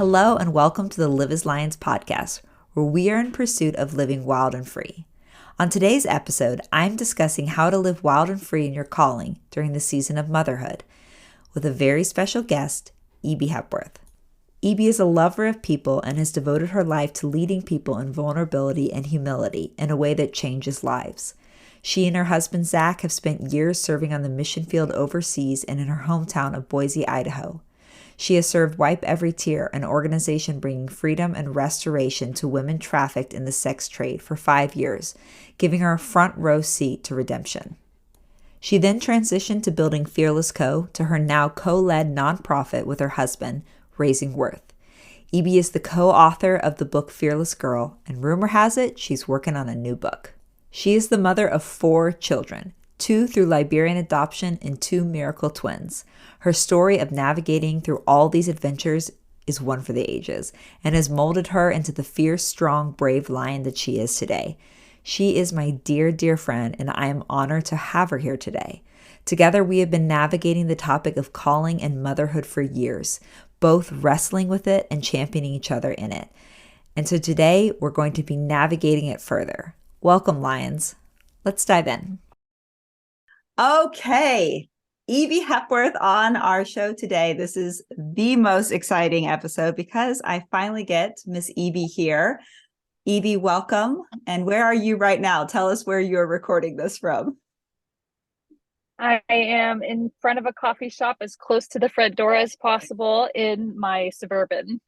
Hello and welcome to the Live as Lions podcast, where we are in pursuit of living wild and free. On today's episode, I'm discussing how to live wild and free in your calling during the season of motherhood with a very special guest, Ebie Hepworth. Ebie is a lover of people and has devoted her life to leading people in vulnerability and humility in a way that changes lives. She and her husband, Zach, have spent years serving on the mission field overseas and in her hometown of Boise, Idaho. She has served Wipe Every Tear, an organization bringing freedom and restoration to women trafficked in the sex trade, for 5 years, giving her a front row seat to redemption. She then transitioned to building Fearless Co., to her now co-led nonprofit with her husband, Raising Worth. Ebie is the co-author of the book Fearless Girl, and rumor has it she's working on a new book. She is the mother of 4 children, 2 through Liberian adoption and 2 miracle twins. Her story of navigating through all these adventures is one for the ages and has molded her into the fierce, strong, brave lion that she is today. She is my dear, dear friend, and I am honored to have her here today. Together, we have been navigating the topic of calling and motherhood for years, both wrestling with it and championing each other in it. And so today, we're going to be navigating it further. Welcome, Lions. Let's dive in. Okay, Ebie Hepworth on our show today. This is the most exciting episode because I finally get Miss Ebie here. Ebie, welcome. And where are you right now? Tell us where you're recording this from. I am in front of a coffee shop as close to the front door as possible in my Suburban.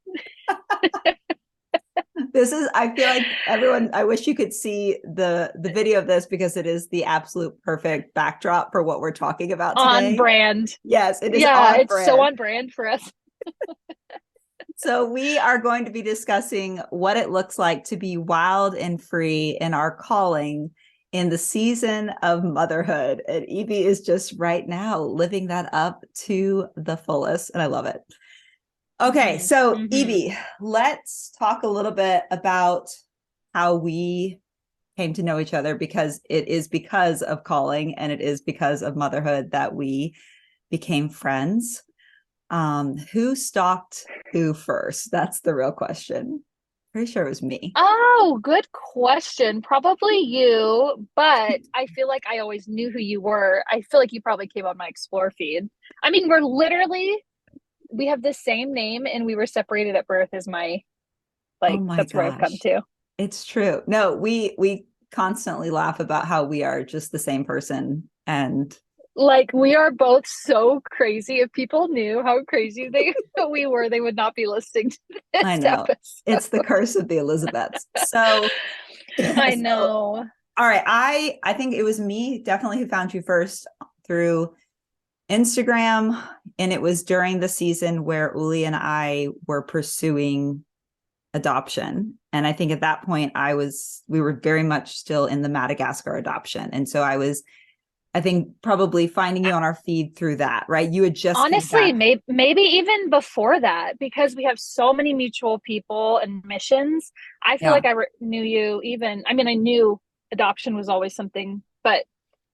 I feel like everyone, I wish you could see the video of this because it is the absolute perfect backdrop for what we're talking about today. On brand. Yes, it is Yeah, on it's brand. so on brand for us. So we are going to be discussing what it looks like to be wild and free in our calling in the season of motherhood. And Ebie is just right now living that up to the fullest. And I love it. Okay, so Ebie, let's talk a little bit about how we came to know each other, because it is because of calling and it is because of motherhood that we became friends. Who stalked who first? That's the real question. Pretty sure it was me. Oh, good question. Probably you, but I feel like I always knew who you were. I feel like you probably came on my Explore feed. I mean, we have the same name and we were separated at birth is Oh my that's where I've come gosh. to. It's true. No, we constantly laugh about how we are just the same person. And Like we are both so crazy. If people knew how crazy we were, they would not be listening to this I know episode. it's the curse of the Elizabeths. So, I so know. all right. I think it was me definitely who found you first through Instagram. And it was during the season where Uli and I were pursuing adoption. And I think at that point we were very much still in the Madagascar adoption. And so I think probably finding you on our feed through that, right? You had just came Honestly, back. maybe even before that, because we have so many mutual people and missions. I feel Yeah, like knew you even, I mean, I knew adoption was always something, but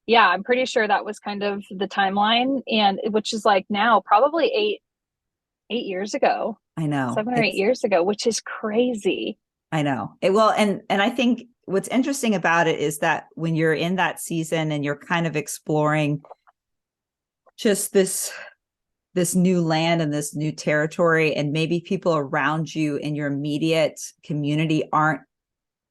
yeah, I'm pretty sure that was kind of the timeline, and which is like now probably 8 years ago, I know. 7 or 8 years ago, which is crazy. I know it. Well, and I think what's interesting about it is that when you're in that season and you're kind of exploring just this new land and this new territory, and maybe people around you in your immediate community aren't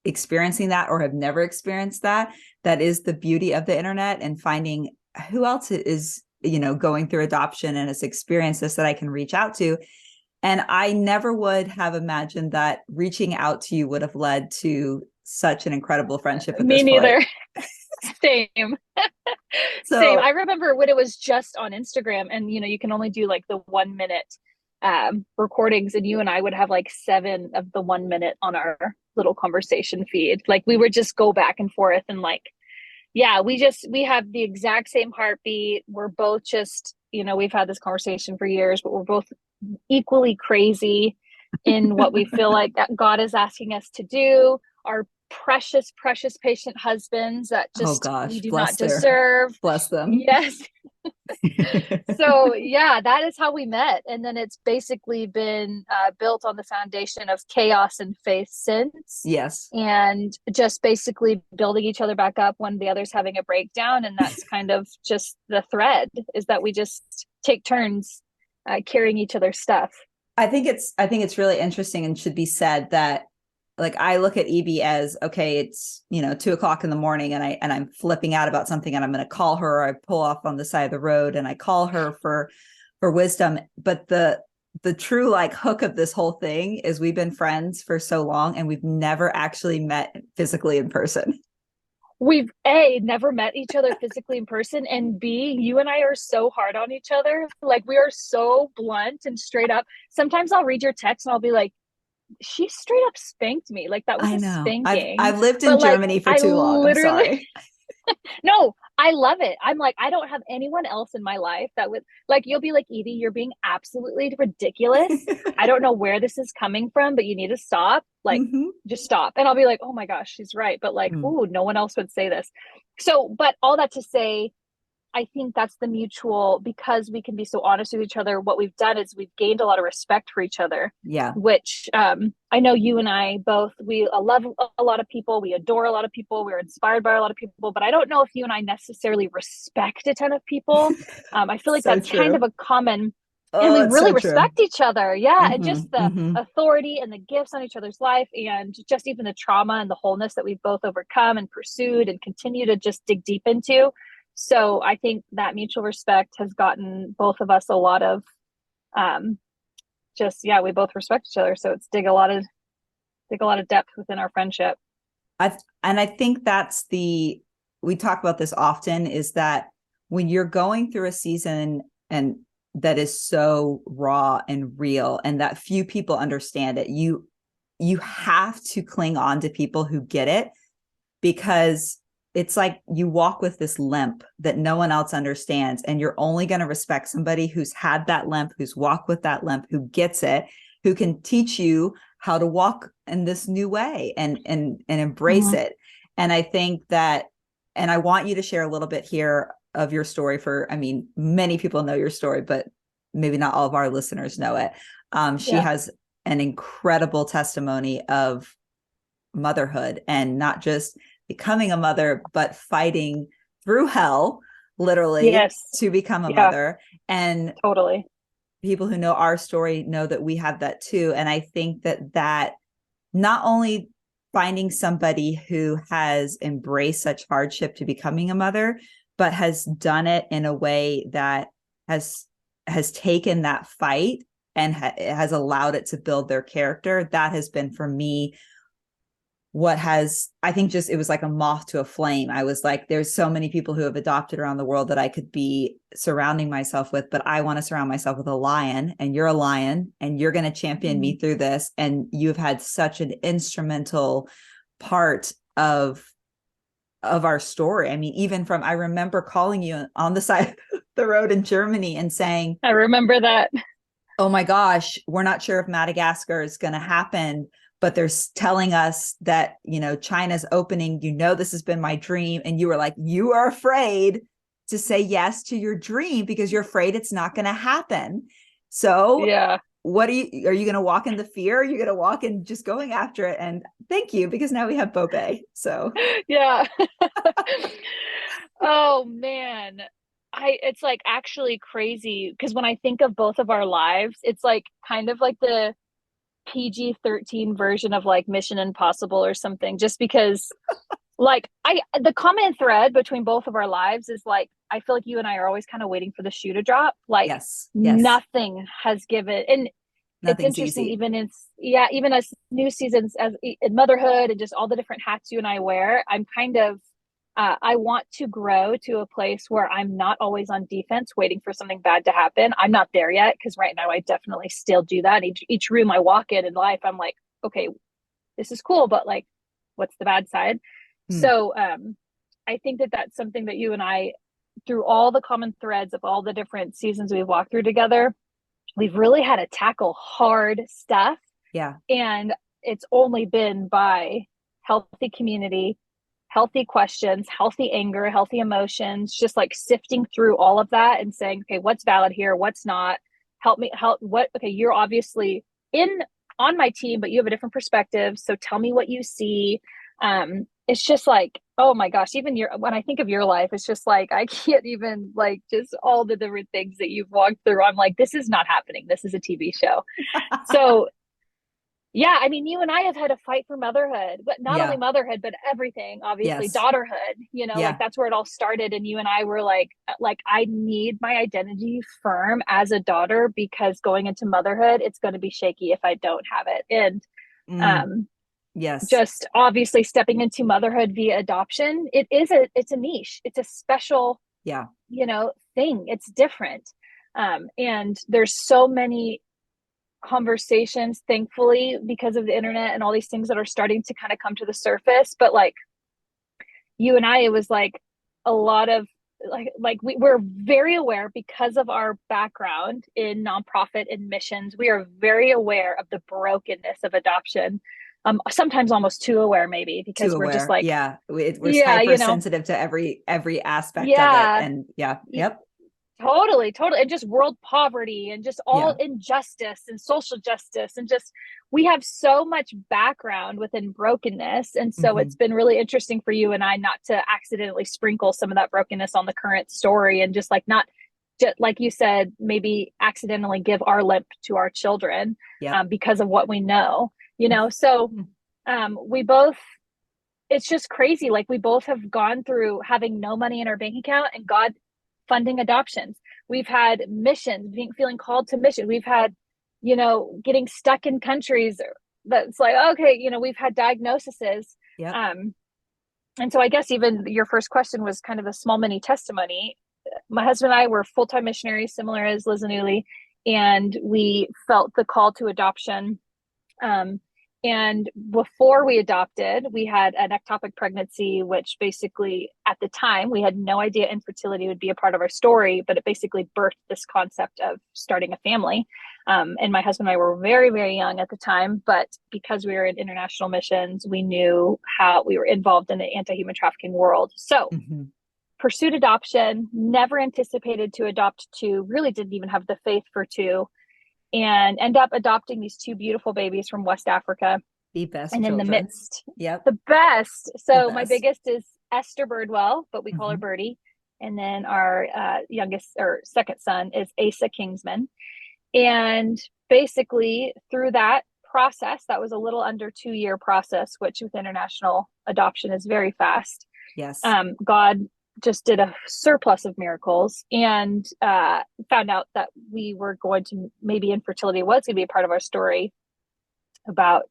experiencing that or have never experienced that, that is the beauty of the internet, and finding who else is, going through adoption and has experienced this that I can reach out to. And I never would have imagined that reaching out to you would have led to such an incredible friendship at Me this point. neither. Same. Same. So I remember when it was just on Instagram, and you can only do like the 1 minute recordings, and you and I would have like 7 of the 1 minute on our little conversation feed. Like we would just go back and forth, and like, yeah, we have the exact same heartbeat. We're both just, we've had this conversation for years, but we're both equally crazy in what we feel like that God is asking us to do. Our precious, precious patient husbands that Oh just we gosh, do not deserve. bless them. Yes. So yeah, that is how we met, and then it's basically been built on the foundation of chaos and faith since, Yes. and just basically building each other back up when the other's having a breakdown. And that's kind of just the thread, is that we just take turns carrying each other's stuff. I think it's really interesting and should be said that, like, I look at Ebie as, okay, it's, 2:00 in the morning and I'm flipping out about something and I'm going to call her, or I pull off on the side of the road and I call her for wisdom. But the true like hook of this whole thing is we've been friends for so long and we've never actually met physically in person. We've A, never met each other physically in person, and B, you and I are so hard on each other. Like, we are so blunt and straight up. Sometimes I'll read your text and I'll be like, she straight up spanked me. Like, that was I a know. spanking. I've lived in But like, Germany for I too long. I'm literally sorry. no, I love it. I'm like, I don't have anyone else in my life that would, like, you'll be like, Edie, you're being absolutely ridiculous. I don't know where this is coming from, but you need to stop. Like, Hmm. just stop. And I'll be like, oh my gosh, she's right. But like, Mm. oh, no one else would say this. So, but all that to say, I think that's the mutual, because we can be so honest with each other. What we've done is we've gained a lot of respect for each other, Yeah. which I know you and I both, we love a lot of people. We adore a lot of people. We're inspired by a lot of people, but I don't know if you and I necessarily respect a ton of people. I feel like So that's kind of true. a common, and Oh, we it's really so true. respect each other. Yeah. And Hmm. just the Hmm. authority and the gifts on each other's life, and just even the trauma and the wholeness that we've both overcome and pursued and continue to just dig deep into. So I think that mutual respect has gotten both of us a lot of um just, yeah, we both respect each other. So it's dig a lot of depth within our friendship. And I think we talk about this often, is that when you're going through a season and that is so raw and real and that few people understand it, you have to cling on to people who get it, because it's like you walk with this limp that no one else understands, and you're only going to respect somebody who's had that limp, who's walked with that limp, who gets it, who can teach you how to walk in this new way and embrace Mm-hmm. it. And I think that, and I want you to share a little bit here of your story. I mean, many people know your story, but maybe not all of our listeners know it. She Yeah. has an incredible testimony of motherhood, and not just becoming a mother, but fighting through hell, literally, Yes. to become a Yeah, mother. And totally. people who know our story know that we have that too. And I think that not only finding somebody who has embraced such hardship to becoming a mother, but has done it in a way that has taken that fight and has allowed it to build their character. That has been, for me, what has, I think, just, it was like a moth to a flame. I was like, there's so many people who have adopted around the world that I could be surrounding myself with, but I want to surround myself with a lion, and you're a lion, and you're going to champion me through this. And you've had such an instrumental part of our story. I mean, even from, I remember calling you on the side of the road in Germany and saying, I remember that. oh my gosh, we're not sure if Madagascar is going to happen, but they're telling us that, China's opening, this has been my dream. And you were like, you are afraid to say yes to your dream because you're afraid it's not going to happen. So Yeah. are you going to walk in the fear? Are you going to walk in just going after it? And thank you, because now we have Bobe. So Yeah. Oh man. It's like actually crazy, because when I think of both of our lives, it's like kind of like the PG-13 version of like Mission Impossible or something, just because like the common thread between both of our lives is like, I feel like you and I are always kind of waiting for the shoe to drop. Like, yes, yes, nothing has given. And it's nothing's interesting, easy. even even as new seasons, as in motherhood and just all the different hats you and I wear, I'm kind of I want to grow to a place where I'm not always on defense waiting for something bad to happen. I'm not there yet, because right now I definitely still do that. Each room I walk in life, I'm like, okay, this is cool, but like, what's the bad side? Hmm. So I think that that's something that you and I, through all the common threads of all the different seasons we've walked through together, we've really had to tackle hard stuff. Yeah. And it's only been by healthy community, healthy questions, healthy anger, healthy emotions, just like sifting through all of that and saying, okay, what's valid here? What's not? Okay, you're obviously on my team, but you have a different perspective. So tell me what you see. It's just like, oh my gosh, even when I think of your life, it's just like, I can't even like just all the different things that you've walked through. I'm like, this is not happening. This is a TV show. So yeah, I mean, you and I have had a fight for motherhood, but not only Yeah. motherhood, but everything, obviously Yes. daughterhood, like Yeah. that's where it all started. And you and I were like, I need my identity firm as a daughter because going into motherhood, it's going to be shaky if I don't have it. And, Mm, um, yes. just obviously stepping into motherhood via adoption, it's a niche. It's a special, Yeah. thing. It's different. And there's so many conversations, thankfully, because of the internet and all these things that are starting to kind of come to the surface. But like you and I, it was like a lot of we're very aware because of our background in nonprofit and missions. We are very aware of the brokenness of adoption. Sometimes almost too aware, maybe, Too because we're just aware. like, Yeah. We're yeah, hypersensitive to every aspect of it. yeah, And yeah. Yep. totally, totally. And just world poverty and just all Yeah. injustice and social justice. And just, we have so much background within brokenness. And so Hmm. it's been really interesting for you and I not to accidentally sprinkle some of that brokenness on the current story and just like not, just like you said, maybe accidentally give our lip to our children Yep. because of what we know, So we both, it's just crazy. Like we both have gone through having no money in our bank account and God funding adoptions. We've had missions, feeling called to mission. We've had, getting stuck in countries that's like, okay, we've had diagnoses. Yep. Um, and so I guess even your first question was kind of a small mini testimony. My husband and I were full-time missionaries, similar as Liz and Uli, and we felt the call to adoption. Um, and before we adopted, we had an ectopic pregnancy, which basically at the time we had no idea infertility would be a part of our story, but it basically birthed this concept of starting a family. And my husband and I were very, very young at the time, but because we were in international missions, we knew how we were involved in the anti-human trafficking world. So Hmm. pursued adoption, never anticipated to adopt two, really didn't even have the faith for two, and end up adopting these two beautiful babies from West Africa. The best And in the children. midst, Yep. the best. The So my best. biggest is Esther Birdwell, but we call her Hmm. Birdie. And then our youngest or second son is Asa Kingsman. And basically, through that process, that was a little under 2 year process, which with international adoption is very fast. Yes. God just did a surplus of miracles and found out that we were going to, maybe infertility was going to be a part of our story about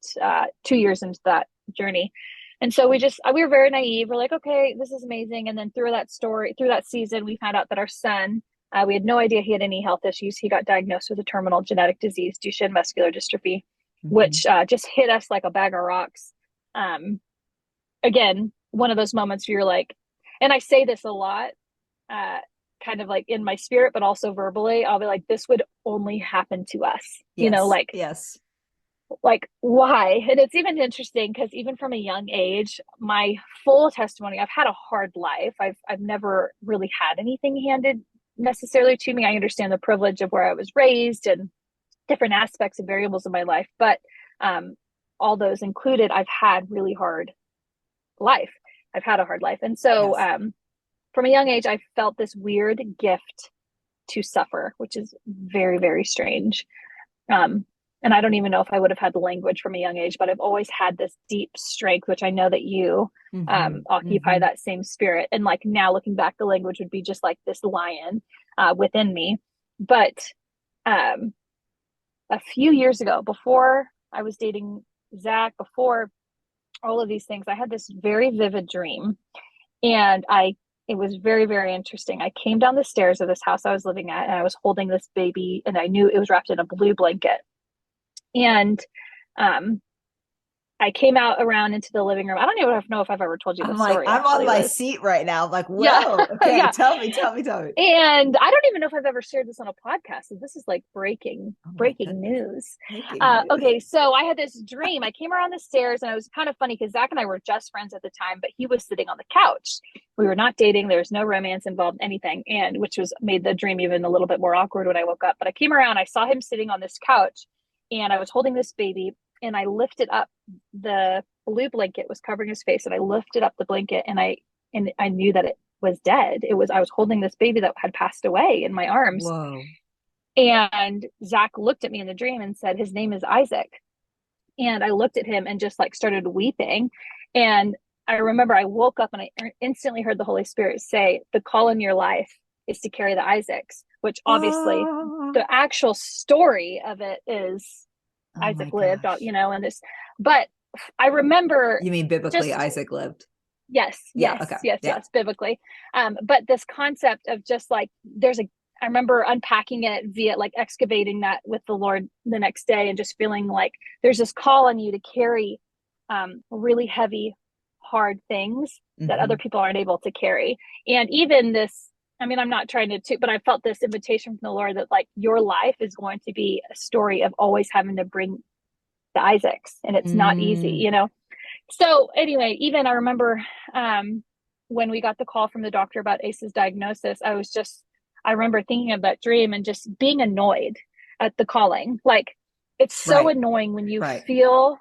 2 years into that journey. And so we were very naive. We're like, okay, this is amazing. And then through that season, we found out that our son, we had no idea he had any health issues. He got diagnosed with a terminal genetic disease, Duchenne muscular dystrophy, Hmm. which just hit us like a bag of rocks. Um, Again, one of those moments where you're like, and I say this a lot, uh, kind of like in my spirit, but also verbally, I'll be like, this would only happen to us, Yes. Yes. like why? And it's even interesting because even from a young age, my full testimony, I've had a hard life. I've never really had anything handed necessarily to me. I understand the privilege of where I was raised and different aspects and variables of my life, but um, all those included, I've had really hard life. I've had a hard life. And so Yes. from a young age, I felt this weird gift to suffer, which is very, very strange. Um, and I don't even know if I would have had the language from a young age, but I've always had this deep strength, which I know that you Hmm. occupy Hmm. that same spirit. And like now looking back, the language would be just like this lion within me. But um, a few years ago, before I was dating Zach, before all of these things, I had this very vivid dream. And it was very, very interesting. I came down the stairs of this house I was living at, and I was holding this baby, and I knew it was wrapped in a blue blanket. And um, I came out around into the living room. I don't even know if I've ever told you I'm this like, story, I'm on actually, my Liz. seat right now. I'm like, Yeah. whoa, okay, Yeah. tell me, tell me, tell me. And I don't even know if I've ever shared this on a podcast. So this is like breaking Oh my breaking goodness. news. Breaking news. Okay, so I had this dream. I came around the stairs, and it was kind of funny because Zach and I were just friends at the time, but he was sitting on the couch. We were not dating. There was no romance involved, anything, and which was made the dream even a little bit more awkward when I woke up. But I came around, I saw him sitting on this couch, and I was holding this baby, and I lifted up the blue blanket was covering his face, and I lifted up the blanket, and I knew that it was dead. I was holding this baby that had passed away in my arms. Whoa. And Zach looked at me in the dream and said, his name is Isaac. And I looked at him and just like started weeping. And I remember I woke up and I instantly heard the Holy Spirit say, the call in your life is to carry the Isaacs, which obviously Oh, the actual story of it is oh my Isaac lived, gosh. and this, but I remember You mean biblically just Isaac lived? yes, Yeah, yes, okay. yes, Yeah. yes, biblically. But this concept of just like I remember unpacking it via like excavating that with the Lord the next day and just feeling like there's this call on you to carry really heavy, hard things that other people aren't able to carry. And even this, I mean, I'm not trying to, but I felt this invitation from the Lord that like your life is going to be a story of always having to bring the Isaacs, and it's not easy, Mm, So anyway, even I remember when we got the call from the doctor about Ace's diagnosis, I remember thinking of that dream and just being annoyed at the calling. Like, it's so right, annoying when you right, feel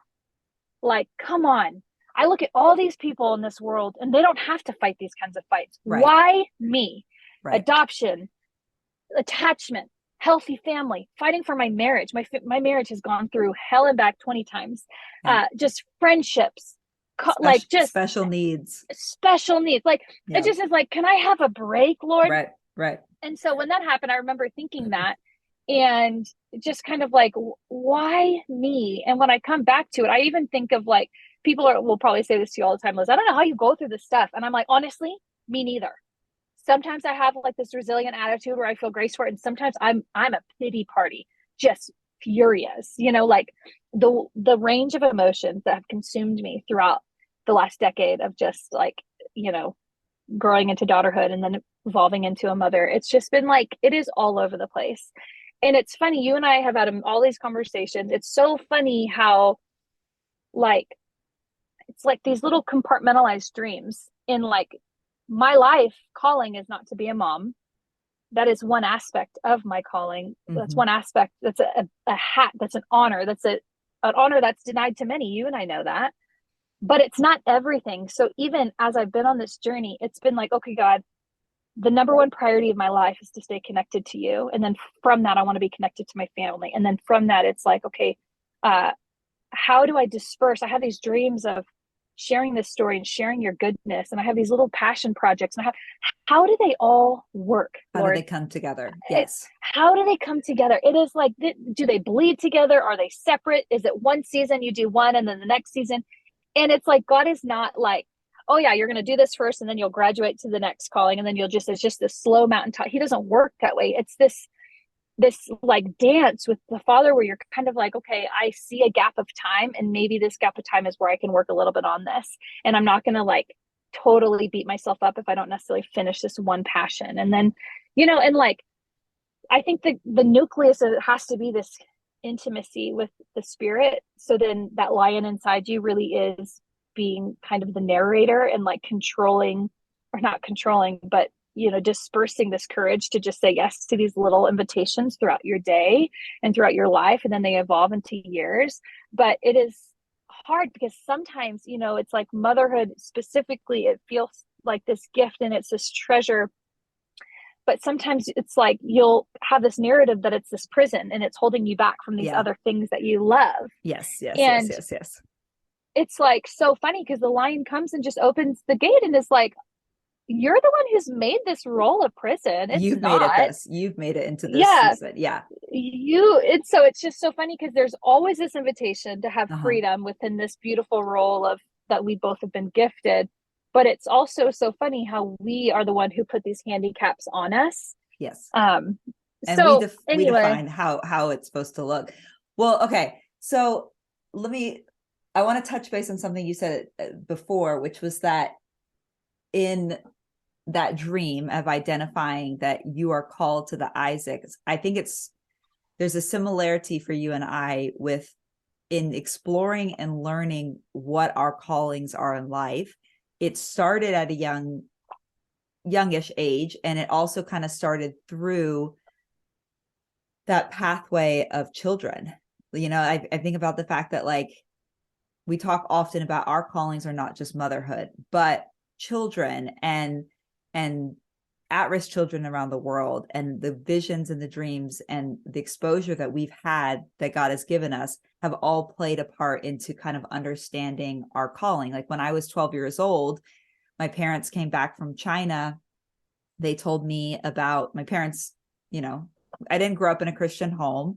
like, come on. I look at all these people in this world and they don't have to fight these kinds of fights. right, Why me? right. Adoption, attachment, healthy family, fighting for my marriage. My marriage has gone through hell and back 20 times. Yeah. Just friendships, like Special just special needs. special needs. Like it Yeah. just is like, can I have a break, Lord? Right, right. And so when that happened, I remember thinking that and just kind of like, why me? And when I come back to it, I even think of like will probably say this to you all the time, Liz. I don't know how you go through this stuff. And I'm like, honestly, me neither. Sometimes I have like this resilient attitude where I feel grace for it, and sometimes I'm a pity party, just furious. Like the range of emotions that have consumed me throughout the last decade of just like you know growing into daughterhood and then evolving into a mother. It's just been like it is all over the place, and it's funny. You and I have had all these conversations. It's so funny how like it's like these little compartmentalized dreams in like my life calling is not to be a mom. That is one aspect of my calling. That's Hmm. one aspect. That's a hat. That's an honor. That's an honor that's denied to many. You and I know that, but it's not everything. So even as I've been on this journey, it's been like, okay, God, the number one priority of my life is to stay connected to you. And then from that, I want to be connected to my family. And then from that, it's like, okay, uh, how do I disperse? I have these dreams of sharing this story and sharing your goodness. And I have these little passion projects. And how do they all work, How do they Lord? come together? Yes. How do they come together? It is like, do they bleed together? Are they separate? Is it one season you do one and then the next season? And it's like, God is not like, oh yeah, you're going to do this first and then you'll graduate to the next calling. And then it's just this slow mountaintop. He doesn't work that way. It's this like dance with the Father where you're kind of like, okay, I see a gap of time, and maybe this gap of time is where I can work a little bit on this. And I'm not going to like totally beat myself up if I don't necessarily finish this one passion. And then, and like, I think the nucleus of it has to be this intimacy with the Spirit. So then that lion inside you really is being kind of the narrator and like controlling, or not controlling, but dispersing this courage to just say yes to these little invitations throughout your day and throughout your life. And then they evolve into years. But it is hard because sometimes, it's like motherhood specifically, it feels like this gift and it's this treasure. But sometimes it's like you'll have this narrative that it's this prison and it's holding you back from these Yeah. other things that you love. Yes, yes, yes, And yes, yes. it's like so funny because the lion comes and just opens the gate and is like, you're the one who's made this role a prison. It's You've made it not. this. You've made it into this Yeah. season. Yeah. It's just so funny because there's always this invitation to have Uh-huh. freedom within this beautiful role of that we both have been gifted. But it's also so funny how we are the one who put these handicaps on us. Yes. Um, And we so we anyway, define how it's supposed to look. Well, okay. So let me I want to touch base on something you said before, which was that in that dream of identifying that you are called to the Isaacs, I think there's a similarity for you and I with in exploring and learning what our callings are in life. It started at a youngish age, and it also kind of started through that pathway of children. I think about the fact that, like, we talk often about our callings are not just motherhood, but children and at-risk children around the world, and the visions and the dreams and the exposure that we've had that God has given us have all played a part into kind of understanding our calling. Like when I was 12 years old, my parents came back from China. They told me about my parents, I didn't grow up in a Christian home.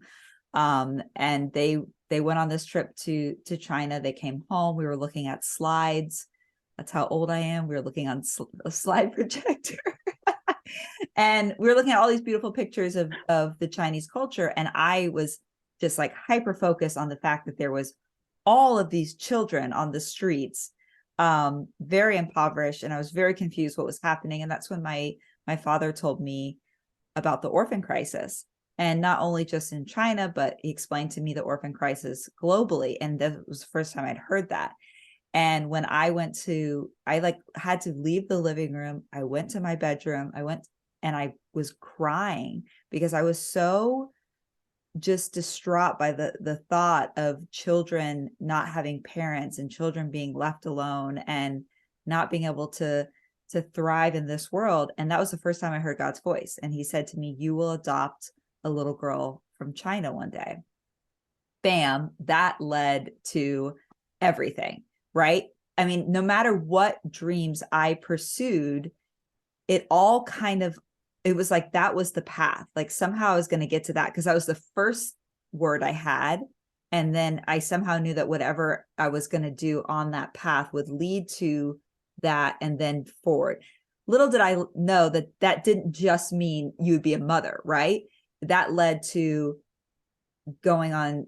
And they went on this trip to China. They came home. We were looking at slides. That's how old I am. We were looking on a slide projector. And we were looking at all these beautiful pictures of the Chinese culture. And I was just like hyper focused on the fact that there was all of these children on the streets, very impoverished. And I was very confused what was happening. And that's when my father told me about the orphan crisis. And not only just in China, but he explained to me the orphan crisis globally. And that was the first time I'd heard that. And when I had to leave the living room. I went to my bedroom. And I was crying because I was so just distraught by the thought of children not having parents and children being left alone and not being able to thrive in this world. And that was the first time I heard God's voice. And he said to me, "You will adopt a little girl from China one day." Bam, that led to everything, right? I mean, no matter what dreams I pursued, it all it was like that was the path. Like somehow I was going to get to that because that was the first word I had. And then I somehow knew that whatever I was going to do on that path would lead to that and then forward. Little did I know that didn't just mean you would be a mother, right? That led to going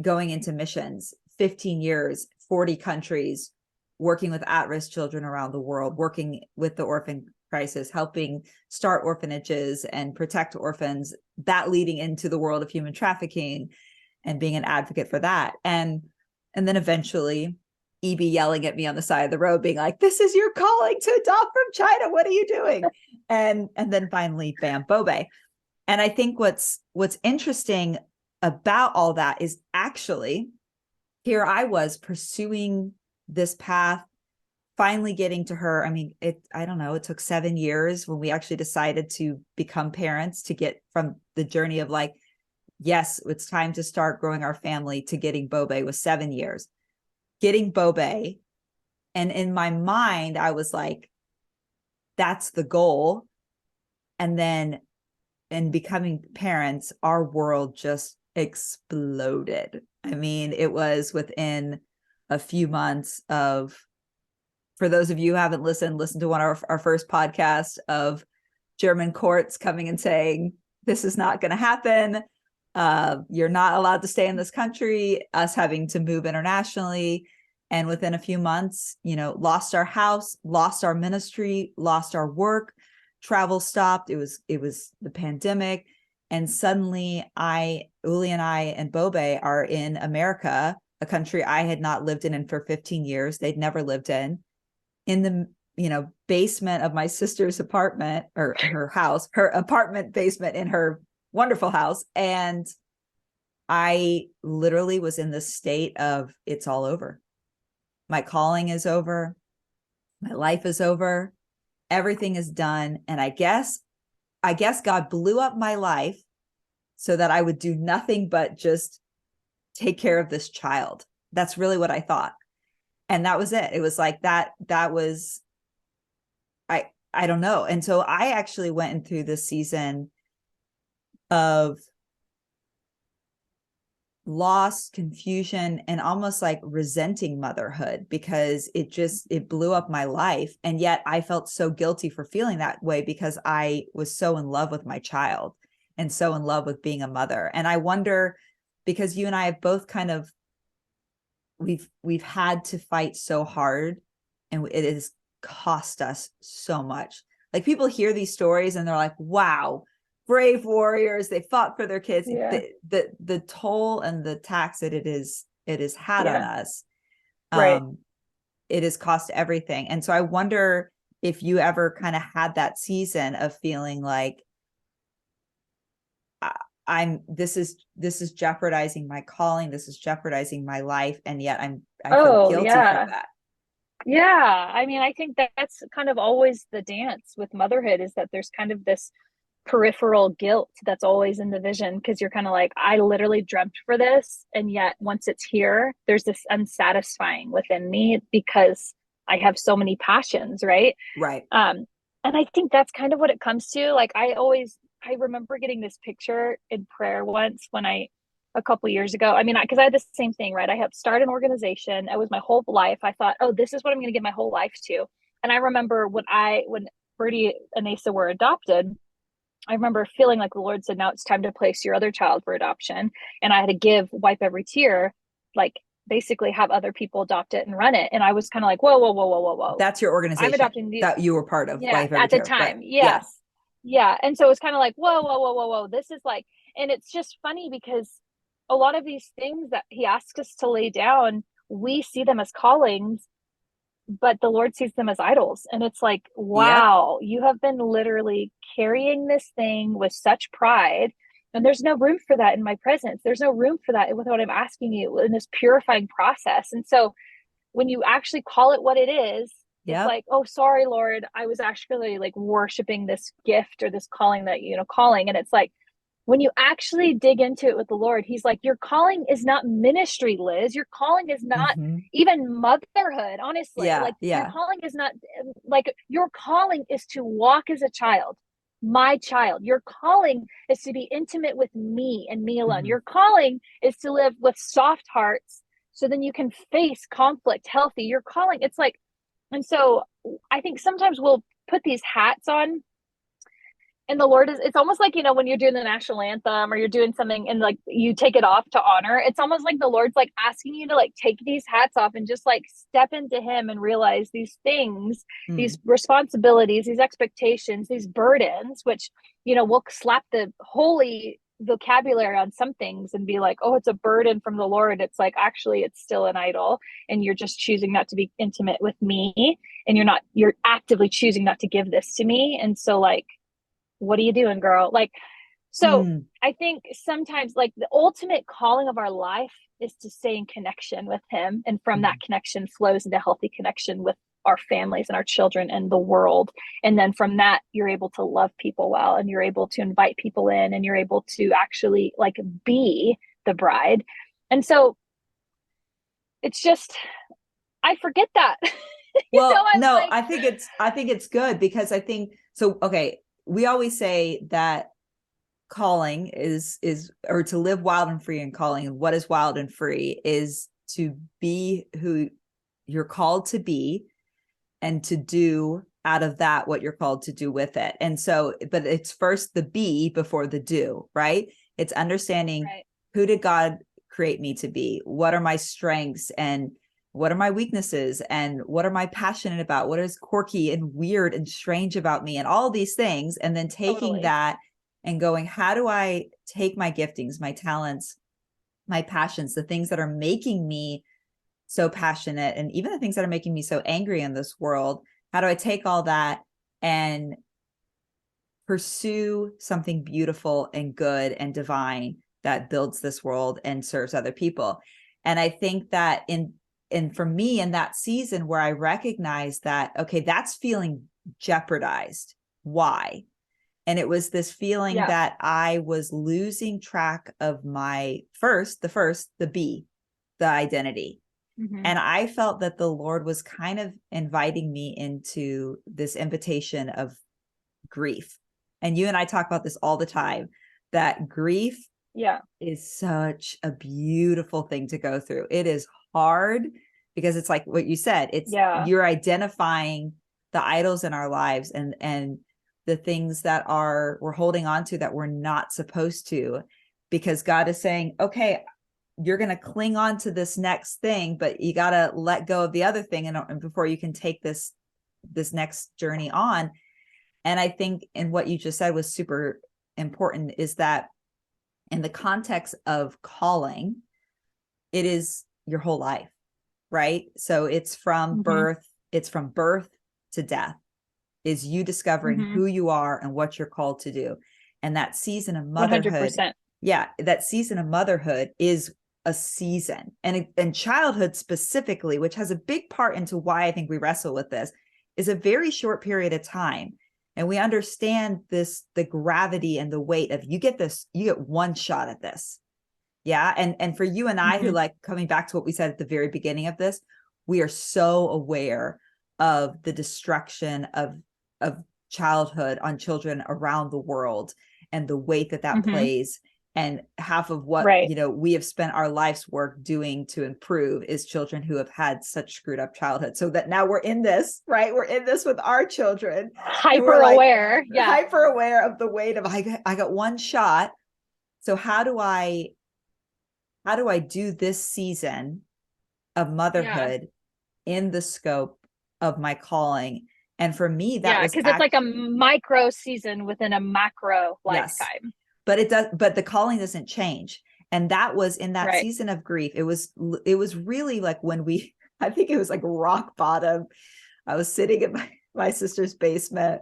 into missions, 15 years, 40 countries, working with at-risk children around the world, working with the orphan crisis, helping start orphanages and protect orphans, that leading into the world of human trafficking and being an advocate for that. And then eventually Ebie yelling at me on the side of the road, being like, "This is your calling to adopt from China. What are you doing?" And then finally, bam, Bobe. And I think what's interesting about all that is actually here I was pursuing this path, finally getting to her. I mean, I don't know, it took 7 years when we actually decided to become parents to get from the journey of like, yes, it's time to start growing our family to getting Bobe was 7 years. Getting Bobe. And in my mind, I was like, that's the goal. And then in becoming parents, our world just exploded. I mean, it was within a few months of, for those of you who haven't listened to one of our first podcasts of German courts coming and saying, this is not going to happen. You're not allowed to stay in this country, us having to move internationally. And within a few months, lost our house, lost our ministry, lost our work, travel stopped. It was the pandemic. And suddenly Uli and I and Bobe are in America, a country I had not lived in for 15 years. They'd never lived in the, basement of my sister's apartment, or her house, her apartment basement in her wonderful house. And I literally was in this state of, it's all over. My calling is over. My life is over. Everything is done. And I guess God blew up my life so that I would do nothing but just take care of this child. That's really what I thought. And that was it. It was like that was, I don't know. And so I actually went through this season of loss, confusion, and almost like resenting motherhood because it blew up my life. And yet I felt so guilty for feeling that way because I was so in love with my child and so in love with being a mother. And I wonder, because you and I have both kind of we've had to fight so hard, and it has cost us so much. Like, people hear these stories and they're like, wow, brave warriors, they fought for their kids. Yeah. The toll and the tax that it has had on us, Right. it has cost everything. And so I wonder if you ever kind of had that season of feeling like, this is jeopardizing my calling, this is jeopardizing my life, and yet I feel Oh, guilty for yeah. that. Yeah. I mean, I think that's kind of always the dance with motherhood, is that there's kind of this peripheral guilt that's always in the vision, because you're kind of like, I literally dreamt for this. And yet once it's here, there's this unsatisfying within me because I have so many passions, right? Right. And I think that's kind of what it comes to. Like, I remember getting this picture in prayer once when a couple years ago. I mean, because I had the same thing, right? I helped start an organization. It was my whole life. I thought, oh, this is what I'm going to give my whole life to. And I remember when Birdie and Asa were adopted, I remember feeling like the Lord said, now it's time to place your other child for adoption. And I had to wipe every tear, like basically have other people adopt it and run it. And I was kind of like, whoa, whoa, whoa, whoa, whoa, whoa. That's your I'm organization adopting you. that you were part of, Yeah, Life Every at the Tear, right? time. Yeah. Yes. Yeah. And so it was kind of like, whoa, whoa, whoa, whoa, whoa. This is like, and it's just funny because a lot of these things that he asks us to lay down, we see them as callings, but the Lord sees them as idols. And it's like, Yep. wow, you have been literally carrying this thing with such pride. And there's no room for that in my presence. There's no room for that with what I'm asking you in this purifying process. And so when you actually call it what it is, it's Yep. like, oh, sorry, Lord, I was actually like worshiping this gift or this calling that, calling. And it's like, when you actually dig into it with the Lord, he's like, your calling is not ministry, Liz. Your calling is not Mm-hmm. even motherhood, honestly. Yeah. Like, your Yeah. calling is not, like, your calling is to walk as a child, my child. Your calling is to be intimate with me and me alone. Mm-hmm. Your calling is to live with soft hearts so then you can face conflict healthy. Your calling, it's like, and so I think sometimes we'll put these hats on, and the Lord is, it's almost like, when you're doing the national anthem or you're doing something and like you take it off to honor, it's almost like the Lord's like asking you to like take these hats off and just like step into him and realize these things, these Mm. responsibilities, these expectations, these burdens, which, we'll slap the holy vocabulary on some things and be like, oh, it's a burden from the Lord. It's like, actually, it's still an idol. And you're just choosing not to be intimate with me. And you're actively choosing not to give this to me. And so, like, what are you doing, girl? Like, so Mm. I think sometimes like the ultimate calling of our life is to stay in connection with him. And from that Mm. connection flows into healthy connection with our families and our children and the world. And then from that, you're able to love people well, and you're able to invite people in, and you're able to actually like be the bride. And so it's just, I forget that. Well, I'm no, like, I think it's good, because I think so. Okay. We always say that calling is or to live wild and free, and calling, and what is wild and free is to be who you're called to be, and to do out of that what you're called to do with it. And so, but it's first the be before the do, right? It's understanding, right, who did God create me to be? What are my strengths, and what are my weaknesses, and what am I passionate about? What is quirky and weird and strange about me, and all these things. And then taking totally. that and going, how do I take my giftings, my talents, my passions, the things that are making me so passionate, and even the things that are making me so angry in this world, how do I take all that and pursue something beautiful and good and divine that builds this world and serves other people? And I think that and for me, in that season where I recognized that, okay, that's feeling jeopardized. Why? And it was this feeling Yeah. that I was losing track of my the be, the identity. Mm-hmm. And I felt that the Lord was kind of inviting me into this invitation of grief. And you and I talk about this all the time, that grief Yeah. is such a beautiful thing to go through. It is hard, because it's like what you said, it's Yeah. you're identifying the idols in our lives, and the things that we're holding on to that we're not supposed to, because God is saying, okay, you're going to cling on to this next thing, but you got to let go of the other thing and before you can take this next journey on. And I think, and what you just said was super important, is that in the context of calling, it is your whole life, right? So it's from birth to death, is you discovering who you are and what you're called to do. And that season of motherhood, 100%. that season of motherhood is a season, and childhood specifically, which has a big part into why I think we wrestle with this, is a very short period of time. And we understand the gravity and the weight of, you get one shot at this. Yeah. And for you and I, who, like, coming back to what we said at the very beginning of this, we are so aware of the destruction of childhood on children around the world and the weight that plays. And half of what, we have spent our life's work doing to improve is children who have had such screwed up childhood. So that now we're in this, right? We're in this with our children. Hyper aware. Hyper aware of the weight of, I got one shot. So how do I do this season of motherhood in the scope of my calling? And for me, that was, because it's like a micro season within a macro lifetime. But the calling doesn't change. And that was in that season of grief. It was really like when I think it was like rock bottom. I was sitting in my sister's basement.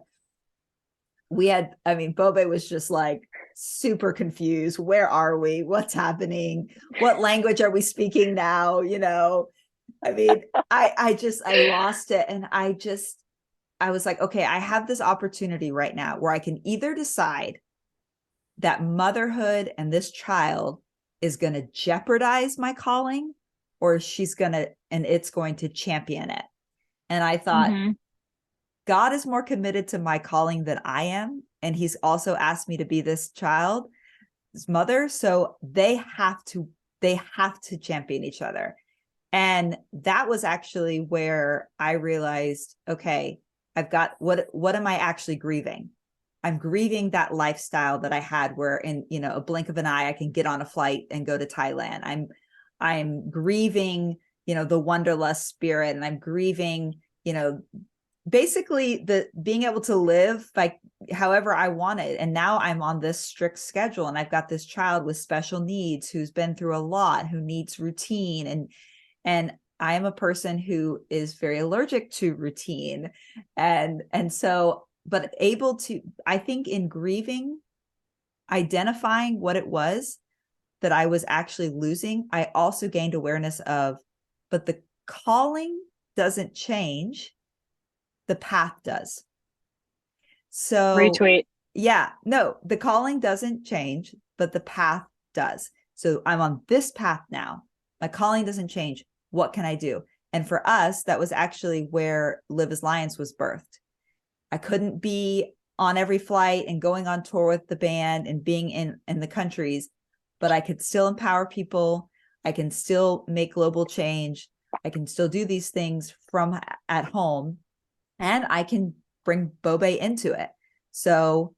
Bobe was just like super confused. Where are we? What's happening? What language are we speaking now? I lost it. And I was like, okay, I have this opportunity right now where I can either decide that motherhood and this child is going to jeopardize my calling, or it's going to champion it. And I thought, God is more committed to my calling than I am. And he's also asked me to be this child's mother. So they have to champion each other. And that was actually where I realized, okay, I've got, what am I actually grieving? I'm grieving that lifestyle that I had where in, a blink of an eye, I can get on a flight and go to Thailand. I'm grieving, the wanderlust spirit, and I'm grieving, basically the being able to live like however I wanted. And now I'm on this strict schedule, and I've got this child with special needs who's been through a lot, who needs routine. And I am a person who is very allergic to routine. And so, but able to, I think in grieving, identifying what it was that I was actually losing, I also gained awareness of, but the calling doesn't change, the path does. So retweet. Yeah, no, the calling doesn't change, but the path does. So I'm on this path now. My calling doesn't change. What can I do? And for us, that was actually where Live as Lions was birthed. I couldn't be on every flight and going on tour with the band and being in the countries, but I could still empower people. I can still make global change. I can still do these things from at home, and I can bring Bobe into it. So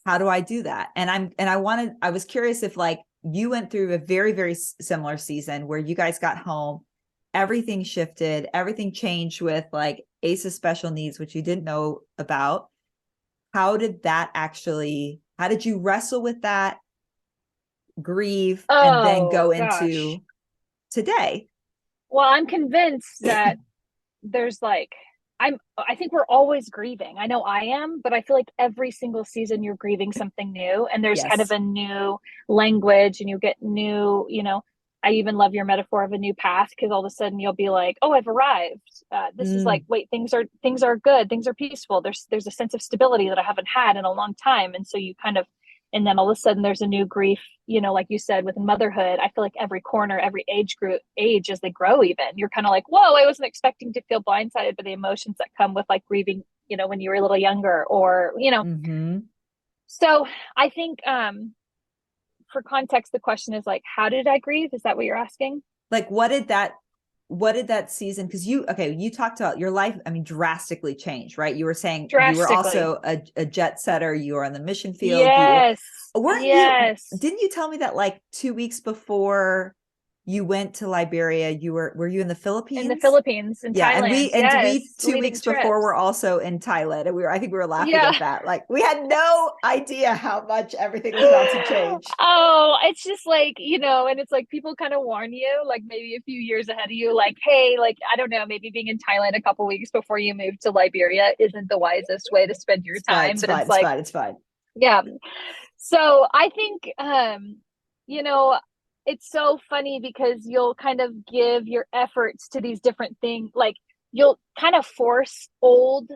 how do I do that? And I was curious if, like, you went through a very, very similar season where you guys got home, everything shifted, everything changed with like ACE's special needs, which you didn't know about. How did you wrestle with that, grieve, and then go into today? Well, I'm convinced that there's like, I think we're always grieving. I know I am, but I feel like every single season you're grieving something new, and there's kind of a new language, and you get new, I even love your metaphor of a new path, because all of a sudden you'll be like, oh, I've arrived. This is like, wait, things are good. Things are peaceful. There's a sense of stability that I haven't had in a long time. And so you kind of, and then all of a sudden there's a new grief, like you said, with motherhood. I feel like every corner, every age as they grow, even, you're kind of like, whoa, I wasn't expecting to feel blindsided by the emotions that come with like grieving, when you were a little younger, or, So I think, for context, the question is like, how did I grieve? Is that what you're asking? Like, what did that season, because you talked about your life, drastically changed, right? You were saying you were also a jet setter. You were on the mission field. Yes. Didn't you tell me that like 2 weeks before you went to Liberia. Were you in the In the Philippines? Philippines, in Yeah. Thailand. And we Yes. 2 weeks Leading before were trips. also in Thailand. And I think we were laughing Yeah. at that. Like we had no idea how much everything was about to change. Oh, it's just like, and it's like people kind of warn you, like maybe a few years ahead of you, like, hey, like, I don't know, maybe being in Thailand a couple weeks before you move to Liberia isn't the wisest way to spend your It's fine. time. It's But fine. it's It's like, fine. It's fine. yeah. So I think, you know, it's so funny because you'll kind of give your efforts to these different things. Like you'll kind of force old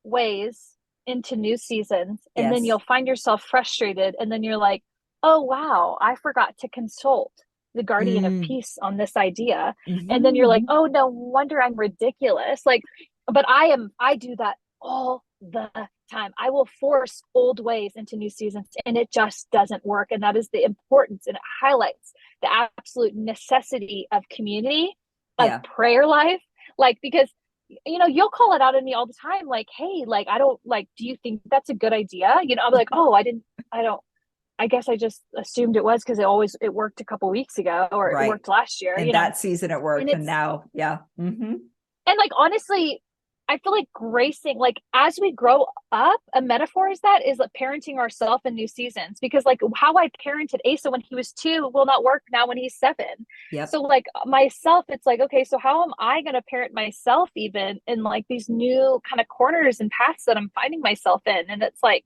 ways into new seasons, and then Yes. you'll find yourself frustrated. And then you're like, oh, wow, I forgot to consult the guardian of Mm. peace on this idea. And then you're like, Mhm. oh, no wonder I'm ridiculous. Like, but I do that all the time. I will force old ways into new seasons and it just doesn't work. And that is the importance, and it highlights the absolute necessity of community, of Yeah. prayer life. Like, because you'll call it out in me all the time, like, hey, like, I don't like, do you think that's a good idea? I'm like, oh, I don't, I guess I just assumed it was because it worked a couple weeks ago, or it Right. worked last year, And that season it and worked. And it's, now, yeah. Mm-hmm. and like, honestly, I feel like gracing, like, as we grow up, a metaphor is that is like parenting ourselves in new seasons, because like how I parented Asa when he was 2 will not work now when he's 7. Yep. So like myself, it's like, okay, so how am I going to parent myself even in like these new kind of corners and paths that I'm finding myself in? And it's like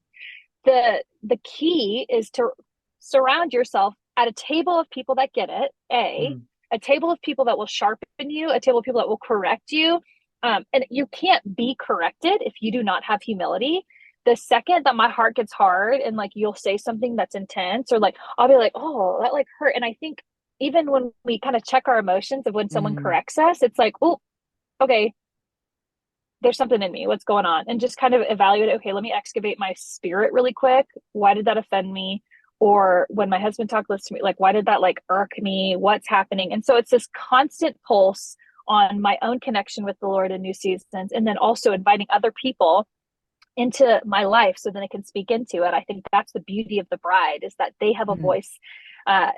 the key is to surround yourself at a table of people that get it, Mm. a table of people that will sharpen you, a table of people that will correct you. And you can't be corrected if you do not have humility. The second that my heart gets hard and like you'll say something that's intense, or like I'll be like, oh, that like hurt. And I think even when we kind of check our emotions of when someone Mm. corrects us, it's like, oh, okay, there's something in me. What's going on? And just kind of evaluate it. Okay, let me excavate my spirit really quick. Why did that offend me? Or when my husband talked listen to me, like, why did that like irk me? What's happening? And so it's this constant pulse on my own connection with the Lord in new seasons, and then also inviting other people into my life so then I can speak into it. I think that's the beauty of the bride, is that they have a Mm. voice,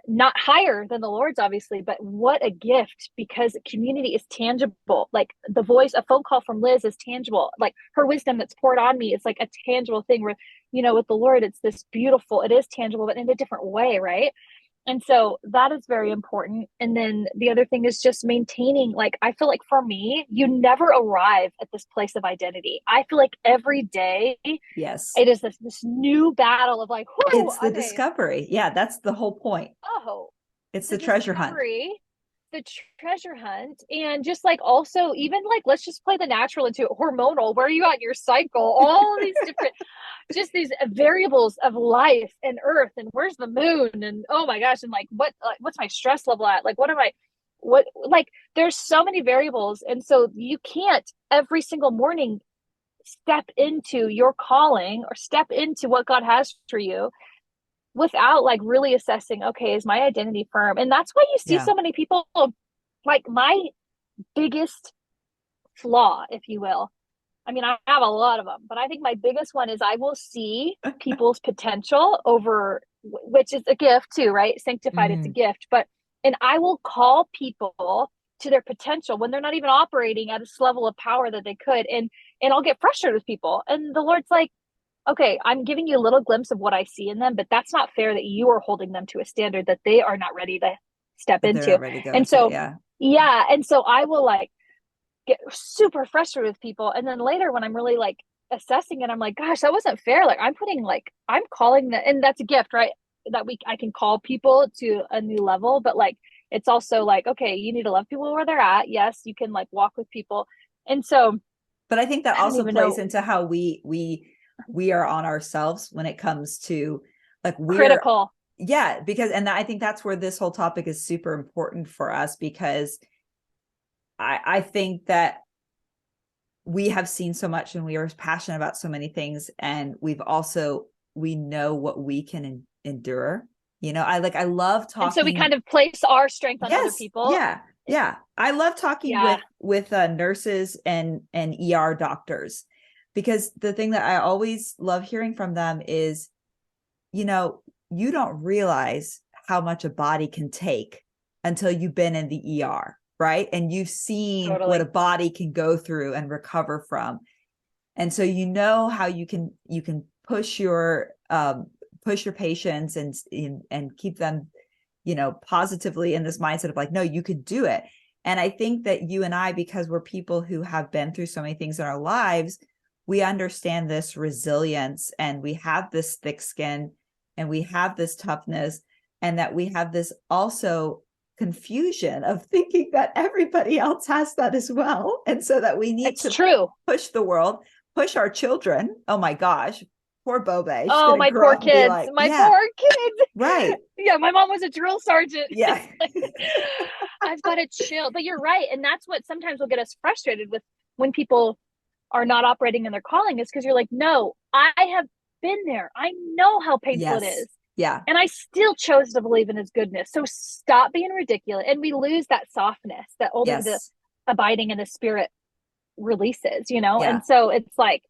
not higher than the Lord's, obviously, but what a gift, because community is tangible. Like the voice, a phone call from Liz is tangible. Like her wisdom that's poured on me, it's like a tangible thing where, with the Lord, it's this beautiful, it is tangible, but in a different way, right? And so that is very important. And then the other thing is just maintaining, like, I feel like for me, you never arrive at this place of identity. I feel like every day Yes. it is this new battle of like, whoo, It's the okay, discovery. Yeah. That's the whole point. oh, It's the the treasure hunt. discovery, the treasure hunt, and just like also even like let's just play the natural into it, hormonal. Where are you at your cycle? All of these different, just these variables of life and Earth, and where's the moon, and oh my gosh, and what's my stress level at? Like what am I? What like there's so many variables, and so you can't every single morning step into your calling or step into what God has for you without like really assessing, okay, is my identity firm? And that's why you see Yeah. so many people, like my biggest flaw, if you will. I mean, I have a lot of them, but I think my biggest one is I will see people's potential over, which is a gift too, right? Sanctified, it's a Mm. gift. And I will call people to their potential when they're not even operating at this level of power that they could. And I'll get frustrated with people. And the Lord's like, okay, I'm giving you a little glimpse of what I see in them, but that's not fair that you are holding them to a standard that they are not ready to step That they're into. not ready to go And into. so, Yeah. yeah. And so I will like get super frustrated with people. And then later when I'm really like assessing it, I'm like, gosh, that wasn't fair. Like I'm calling that, and that's a gift, right? I can call people to a new level, but like, it's also like, okay, you need to love people where they're at. Yes, you can like walk with people. And so But I think that I don't also even plays know, into how we are on ourselves when it comes to like critical. yeah, because and I think that's where this whole topic is super important for us, because I think that we have seen so much and we are passionate about so many things, and we know what we can endure. I love And so we talking. kind of place our strength on other Yes. people. Yeah. Yeah. I love talking Yeah. with nurses and ER doctors, because the thing that I always love hearing from them is, you don't realize how much a body can take until you've been in the ER, right? And you've seen what a body can go through and recover from. And so you know how you can push your patients and keep them, positively in this mindset of like, no, you could do it. And I think that you and I, because we're people who have been through so many things in our lives, we understand this resilience, and we have this thick skin, and we have this toughness, and that we have this also confusion of thinking that everybody else has that as well. And so that we need to push the world, push our children. Oh my gosh, poor Bobe. Oh, my poor kids. Poor kids. Right. Yeah, my mom was a drill sergeant. Yeah. I've got to chill. But you're right. And that's what sometimes will get us frustrated with when people are not operating in their calling, is because you're like, no, I have been there. I know how painful it is. Yeah. And I still chose to believe in his goodness. So stop being ridiculous. And we lose that softness that only the abiding in the spirit releases, Yeah. And so it's like,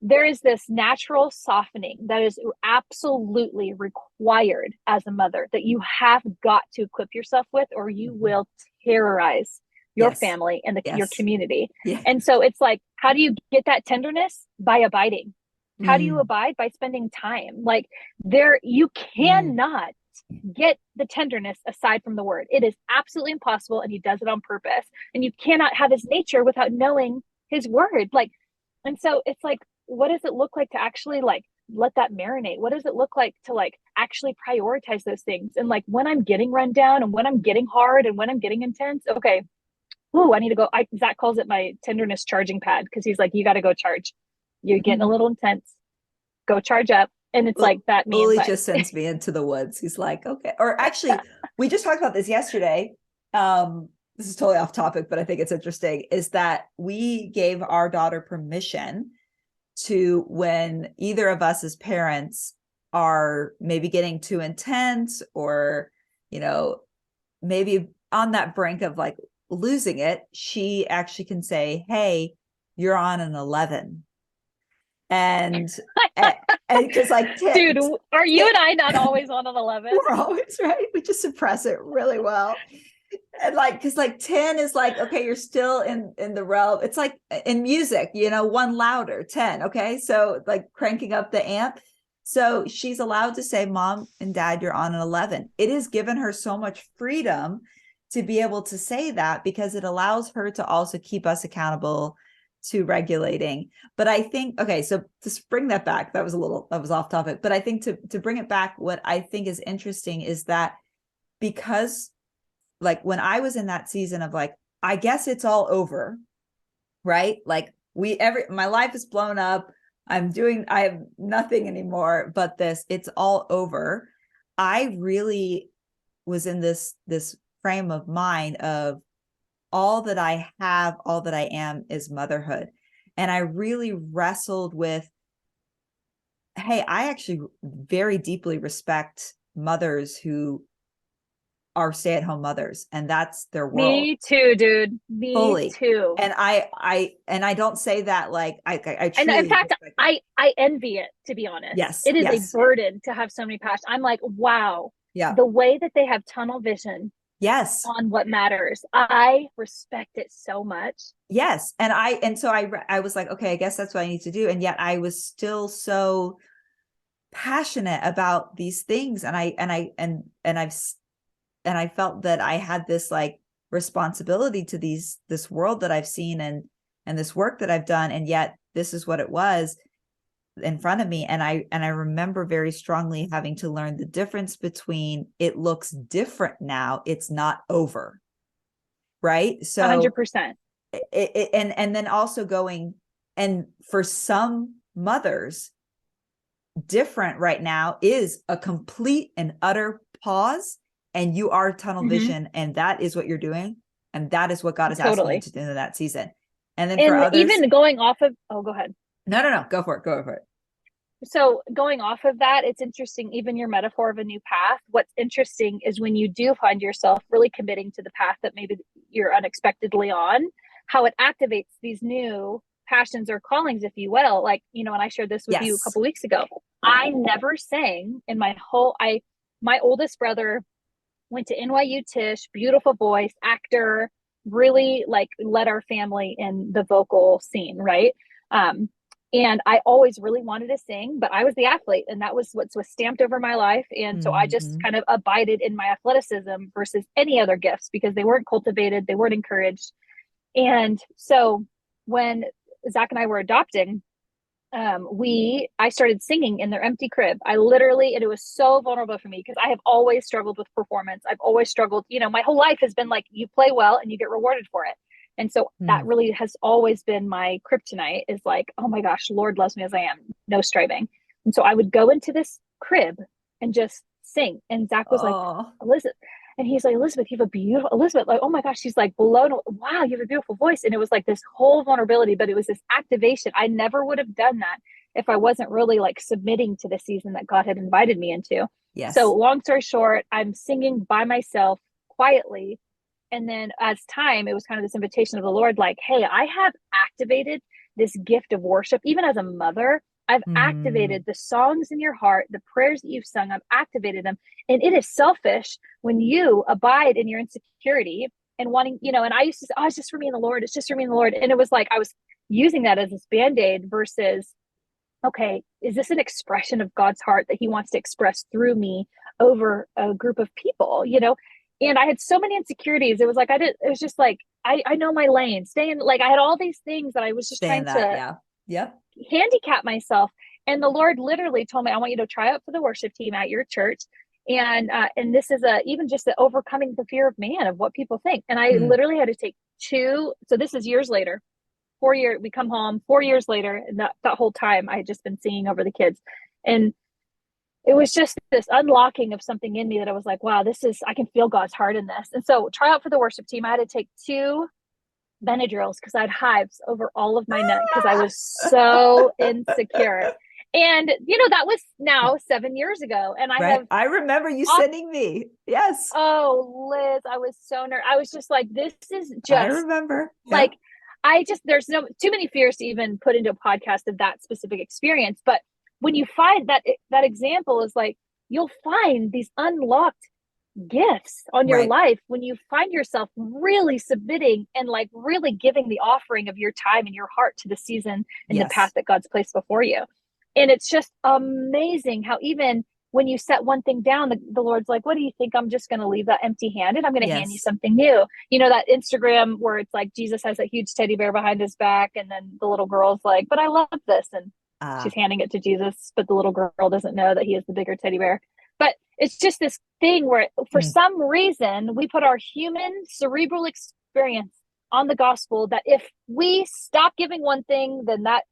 there is this natural softening that is absolutely required as a mother, that you have got to equip yourself with, or you will terrorize your family and your community. Yeah. And so it's like, how do you get that tenderness? By abiding. How do you abide? By spending time. Like, you cannot get the tenderness aside from the word. It is absolutely impossible. And he does it on purpose. And you cannot have his nature without knowing his word. Like, and so it's like, what does it look like to actually like let that marinate? What does it look like to like actually prioritize those things? And like, when I'm getting run down, and when I'm getting hard, and when I'm getting intense, okay, I need to go. Zach calls it my tenderness charging pad, because he's like, you got to go charge. You're getting a little intense. Go charge up. And it's like, that means he just sends me into the woods. He's like, okay. Or actually, we just talked about this yesterday. This is totally off topic, but I think it's interesting, is that we gave our daughter permission to, when either of us as parents are maybe getting too intense, or, maybe on that brink of like losing it, she actually can say, hey, you're on an 11. And because like 10, dude, are you and I not always on an 11? We're always right. We just suppress it really well. And like, because like 10 is like, okay, you're still in the realm. It's like in music, one louder, 10. Okay. So like cranking up the amp. So she's allowed to say, Mom and Dad, you're on an 11. It has given her so much freedom to be able to say that, because it allows her to also keep us accountable to regulating. But I think, okay, so to bring that back, that was off topic, but I think to bring it back, what I think is interesting is that, because like when I was in that season of like, I guess it's all over, right? Like my life is blown up. I have nothing anymore but this, it's all over. I really was in this frame of mind of, all that I have, all that I am is motherhood. And I really wrestled with, hey, I actually very deeply respect mothers who are stay-at-home mothers, and that's their world. Me too, dude. Me too. And I don't say that like I truly, and in fact, I envy it, to be honest. Yes. It is a burden to have so many passions. I'm like, wow. Yeah. The way that they have tunnel vision. Yes. On what matters. I respect it so much. Yes. And so I was like, okay, I guess that's what I need to do. And yet I was still so passionate about these things. And I felt that I had this like responsibility to this world that I've seen and this work that I've done. And yet this is what it was in front of me. And I remember very strongly having to learn the difference between, it looks different now, it's not over. Right. So 100%. And then also going, and for some mothers, different right now is a complete and utter pause, and you are tunnel vision, and that is what you're doing. And that is what God is asking you to do in that season. And then for others, even going off of, go ahead. No, go for it. So going off of that, it's interesting, even your metaphor of a new path. What's interesting is when you do find yourself really committing to the path that maybe you're unexpectedly on, how it activates these new passions or callings, if you will. Like, and I shared this with you a couple weeks ago. I never sang in my oldest brother went to NYU Tisch, beautiful voice, actor, really like led our family in the vocal scene, right? Um, and I always really wanted to sing, but I was the athlete, and that was what was stamped over my life. And so I just Mm-hmm. kind of abided in my athleticism versus any other gifts because they weren't cultivated, they weren't encouraged. And so when Zach and I were adopting, I started singing in their empty crib. I literally, and it was so vulnerable for me because I have always struggled with performance. I've always struggled, my whole life has been like, you play well and you get rewarded for it. And so that really has always been my kryptonite, is like, oh my gosh, Lord loves me as I am, no striving. And so I would go into this crib and just sing. And Zach was like, Oh, Elizabeth, and he's like, Elizabeth, you have a beautiful, Elizabeth, like, oh my gosh, she's like blown, wow, you have a beautiful voice. And it was like this whole vulnerability, but it was this activation. I never would have done that if I wasn't really like submitting to the season that God had invited me into. So yes. long story short, I'm singing by myself quietly. And then as time, it was kind of this invitation of the Lord, like, hey, I have activated this gift of worship. Even as a mother, I've Mm, activated the songs in your heart, the prayers that you've sung, I've activated them. And it is selfish when you abide in your insecurity and wanting, and I used to say, oh, it's just for me and the Lord. It's just for me and the Lord. And it was like, I was using that as this band-aid versus, okay, is this an expression of God's heart that he wants to express through me over a group of people, And I had so many insecurities. It was like, it was just like, I know my lane, stay in, like, I had all these things that I was just saying trying that. to Yeah. Yep. handicap myself. And the Lord literally told me, I want you to try out for the worship team at your church. And this is even just the overcoming the fear of man, of what people think. And I Mm. literally had to take two. So this is years later, 4 years, we come home 4 years later. And that whole time I had just been singing over the kids. And it was just this unlocking of something in me that I was like, wow, I can feel God's heart in this. And so try out for the worship team. I had to take two Benadryls because I had hives over all of my neck because I was so insecure. And, that was now 7 years ago. And I Right. have, I remember you sending me. Yes. oh, Liz, I was so nervous. I was just like, this is I just remember. Yeah. like, there's no too many fears to even put into a podcast of that specific experience. But when you find that example is like, you'll find these unlocked gifts on your Right. life when you find yourself really submitting and like really giving the offering of your time and your heart to the season and the path Yes. that God's placed before you. And it's just amazing how even when you set one thing down, the Lord's like, what do you think? I'm just going to leave that empty handed. I'm going to hand you Yes. something new. That Instagram where it's like Jesus has a huge teddy bear behind his back. And then the little girl's like, but I love this. And she's Ah, handing it to Jesus, but the little girl doesn't know that he is the bigger teddy bear. But it's just this thing where for mm, some reason we put our human cerebral experience on the gospel, that if we stop giving one thing, then that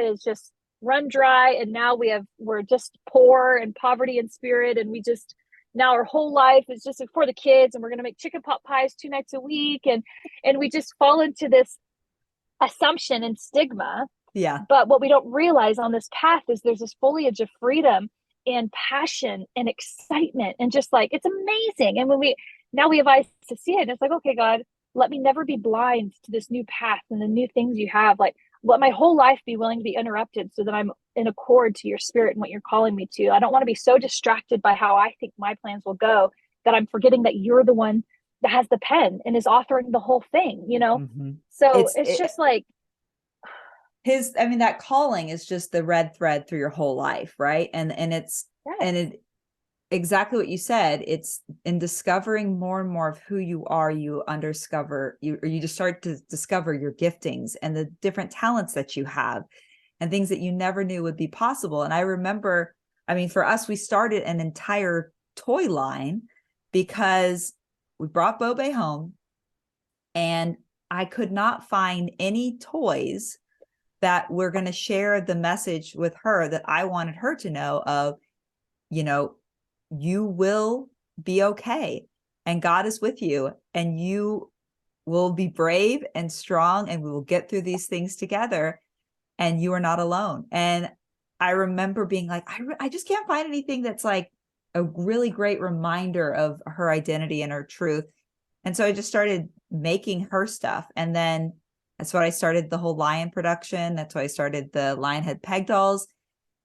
is just run dry. And now we're just poor and poverty in spirit. And we just, now our whole life is just for the kids, and we're going to make chicken pot pies 2 nights a week. And we just fall into this assumption and stigma. yeah. But what we don't realize on this path is there's this foliage of freedom and passion and excitement, and just like, it's amazing. And when we have eyes to see it, and it's like, okay, God, let me never be blind to this new path and the new things you have. Like, let my whole life be willing to be interrupted so that I'm in accord to your spirit and what you're calling me to. I don't want to be so distracted by how I think my plans will go that I'm forgetting that you're the one that has the pen and is authoring the whole thing. Hmm. So It's it's it, just like, I mean, that calling is just the red thread through your whole life, right? And yes, it exactly what you said. It's in discovering more and more of who you are, you just start to discover your giftings and the different talents that you have and things that you never knew would be possible. And I remember, I mean, for us, we started an entire toy line because we brought Bobe home and I could not find any toys that were going to share the message with her that I wanted her to know of, you know, you will be okay and God is with you and you will be brave and strong and we will get through these things together and you are not alone. And I remember being like, I just can't find anything that's like a really great reminder of her identity and her truth. And so I just started making her stuff. And then that's why I started the whole lion production. That's why I started the Lionhead Peg dolls.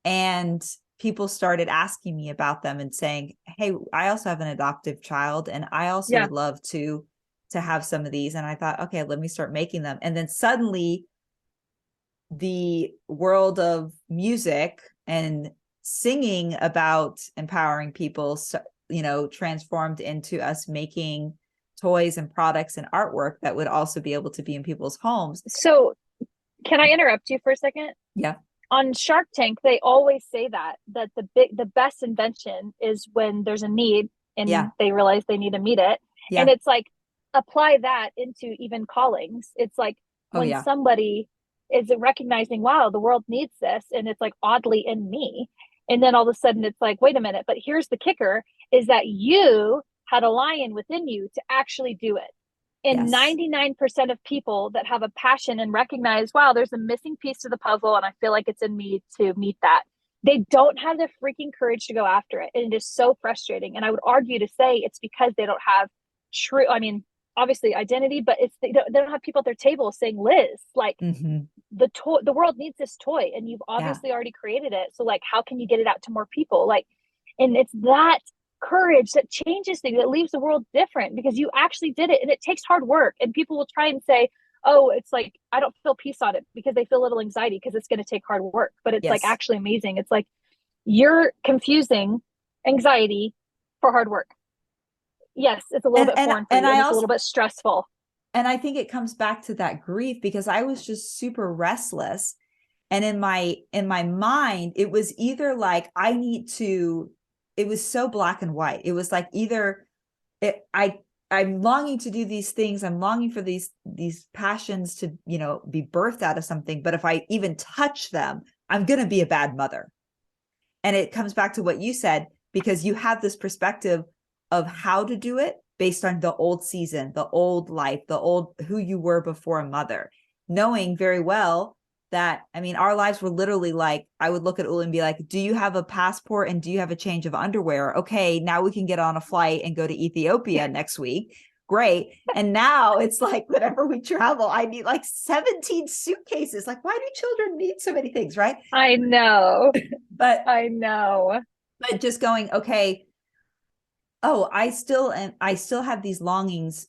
And people started asking me about them and saying, hey, I also have an adoptive child and I also Yeah. would love to have some of these. And I thought, okay, let me start making them. And then suddenly the world of music and singing about empowering people, transformed into us making toys and products and artwork that would also be able to be in people's homes. So can I interrupt you for a second? Yeah. On Shark Tank, they always say that the best invention is when there's a need and they realize they need to meet it. Yeah. And it's like, apply that into even callings. It's like when somebody is recognizing, wow, the world needs this, and it's like oddly in me. And then all of a sudden it's like, wait a minute, but here's the kicker, is that you had a lion within you to actually do it. And 99% of people that have a passion and recognize, wow, there's a missing piece to the puzzle and I feel like it's in me to meet that, they don't have the freaking courage to go after it. And it is so frustrating. And I would argue to say it's because they don't have true, I mean, obviously identity, but it's they don't have people at their table saying, Liz, like the world needs this toy and you've obviously already created it. So like, how can you get it out to more people? Like, and it's that courage that changes things, that leaves the world different, because you actually did it and it takes hard work. And people will try and say, oh, it's like, I don't feel peace on it, because they feel a little anxiety because it's going to take hard work. But it's like actually amazing. It's like you're confusing anxiety for hard work. Yes, it's a little bit foreign for you, and it's a little bit stressful. And I think it comes back to that grief, because I was just super restless. And in my mind, it was either like, it was so black and white. It was like either I'm longing to do these things. I'm longing for these passions to, be birthed out of something. But if I even touch them, I'm going to be a bad mother. And it comes back to what you said, because you have this perspective of how to do it based on the old season, the old life, the old who you were before a mother, knowing very well that, I mean, our lives were literally like, I would look at Ula and be like, do you have a passport and do you have a change of underwear? Okay, now we can get on a flight and go to Ethiopia next week. Great. And now it's like, whenever we travel, I need like 17 suitcases. Like, why do children need so many things, right? I know. But I know. But just going, okay, oh, I still have these longings.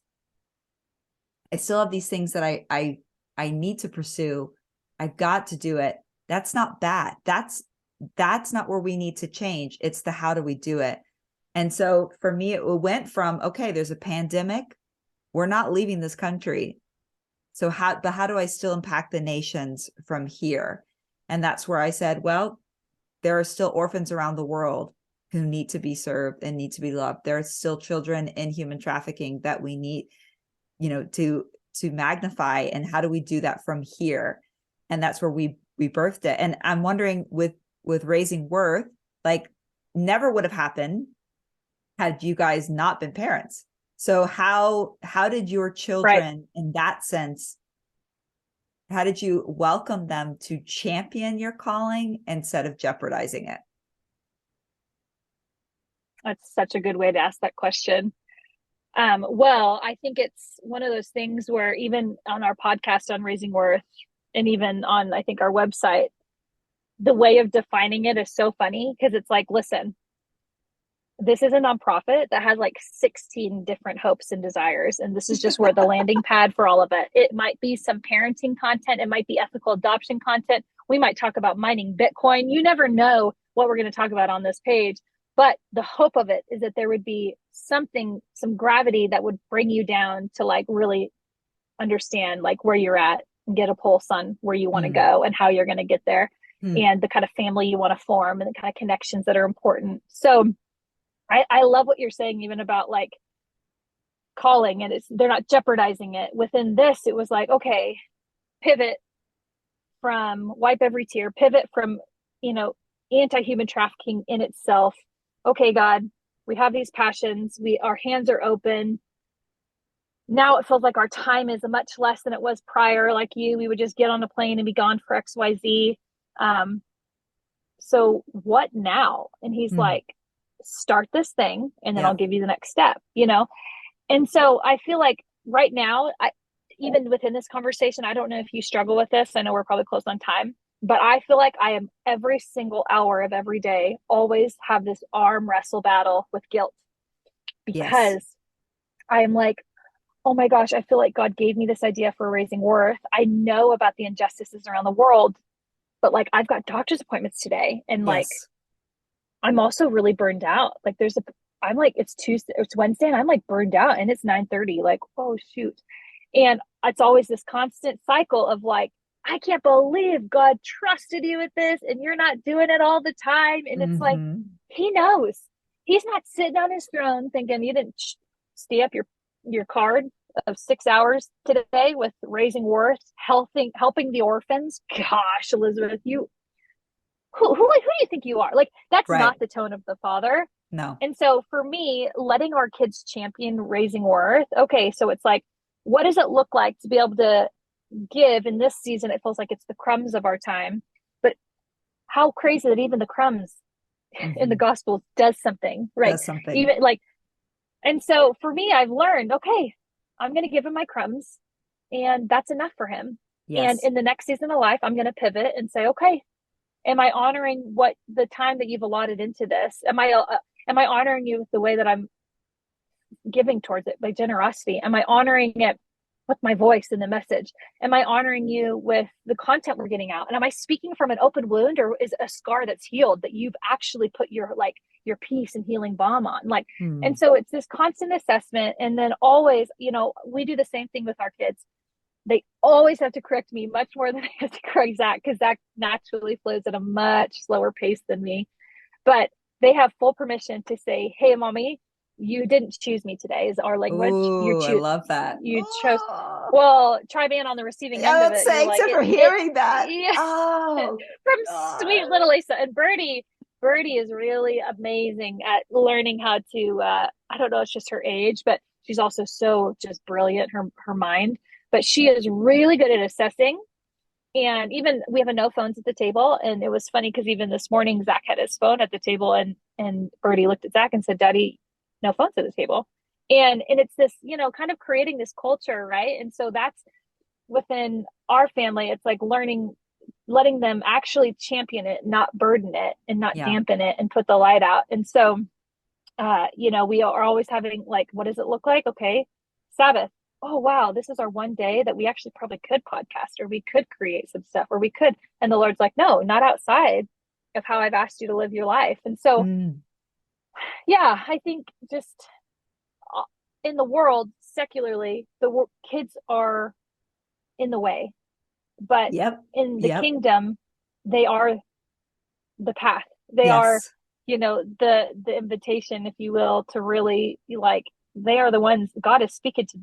I still have these things that I need to pursue. I've got to do it. That's not bad. That's not where we need to change. It's the how do we do it? And so for me, it went from, okay, there's a pandemic. We're not leaving this country. So how do I still impact the nations from here? And that's where I said, well, there are still orphans around the world who need to be served and need to be loved. There are still children in human trafficking that we need, to magnify. And how do we do that from here? And that's where we birthed it. And I'm wondering with Raising Worth, like, never would have happened had you guys not been parents. So how did your children, in that sense, how did you welcome them to champion your calling instead of jeopardizing it? That's such a good way to ask that question. Well, I think it's one of those things where even on our podcast on Raising Worth, and even on, I think, our website, the way of defining it is so funny, because it's like, listen, this is a nonprofit that has like 16 different hopes and desires. And this is just where the landing pad for all of it. It might be some parenting content. It might be ethical adoption content. We might talk about mining Bitcoin. You never know what we're going to talk about on this page. But the hope of it is that there would be something, some gravity that would bring you down to like really understand like where you're at and get a pulse on where you want to go and how you're going to get there and the kind of family you want to form and the kind of connections that are important. So I love what you're saying, even about like calling, and they're not jeopardizing it. Within this, it was like, okay, pivot from wipe every tear, pivot from, anti-human trafficking in itself. Okay, God, we have these passions. Our hands are open. Now it feels like our time is much less than it was prior. Like we would just get on a plane and be gone for XYZ. So what now? And he's like, start this thing and then I'll give you the next step, And so I feel like right now, even within this conversation, I don't know if you struggle with this. I know we're probably close on time. But I feel like I am every single hour of every day always have this arm wrestle battle with guilt Yes. because I am like, oh my gosh, I feel like God gave me this idea for raising worth. I know about the injustices around the world, but like I've got doctor's appointments today and like Yes. I'm also really burned out. Like I'm like, it's Tuesday, it's Wednesday and I'm like burned out and it's 9:30. Like, oh shoot. And it's always this constant cycle of like, I can't believe God trusted you with this and you're not doing it all the time. And it's like, Mm-hmm. he knows. He's not sitting on his throne thinking you didn't stay up your card of 6 hours today with raising worth, helping the orphans. Gosh, Elizabeth, who do you think you are? Like, that's Right. not the tone of the father. No. And so for me, letting our kids champion raising worth, okay, so it's like, what does it look like to be able to give in this season? It feels like it's the crumbs of our time. But how crazy that even the crumbs in the Mm-hmm. gospel does something, right? Does something. Even like, and so for me, I've learned, okay, I'm going to give him my crumbs and that's enough for him. And Yes. in the next season of life, I'm going to pivot and say, okay, am I honoring what the time that you've allotted into this? Am I honoring you with the way that I'm giving towards it by generosity? Am I honoring it with my voice and the message? Am I honoring you with the content we're getting out? And am I speaking from an open wound or is it a scar that's healed that you've actually put your peace and healing balm on? Like, and Mm. so it's this constant assessment. And then always, we do the same thing with our kids. They always have to correct me much more than I have to correct Zach because Zach naturally flows at a much slower pace than me. But they have full permission to say, "Hey, mommy, you didn't choose me today." Is our language. Ooh, I love that. You chose. Oh, Well, try being on the receiving end of I'm it. You're saying like so for it. hearing that. Yeah, Oh from sweet God. little Lisa and Birdie. Birdie is really amazing at learning how to. I don't know, it's just her age, but she's also so just brilliant. Her mind, but she is really good at assessing and even we have a no phones at the table. And it was funny because even this morning, Zach had his phone at the table and Birdie looked at Zach and said, Daddy, no phones at the table. And it's this, kind of creating this culture, right? And so that's within our family, it's like letting them actually champion it, not burden it and not Yeah. dampen it and put the light out. And so we are always having like, what does it look like? Okay, Sabbath. Oh wow, this is our one day that we actually probably could podcast or we could create some stuff or we could. And the Lord's like, no, not outside of how I've asked you to live your life. And so, Mm. yeah, I think just uh, in the world, secularly, kids are in the way, but Yep. in the Yep. kingdom, they are the path. They are, Yes. the invitation, if you will, to really like they are the ones God is speaking to.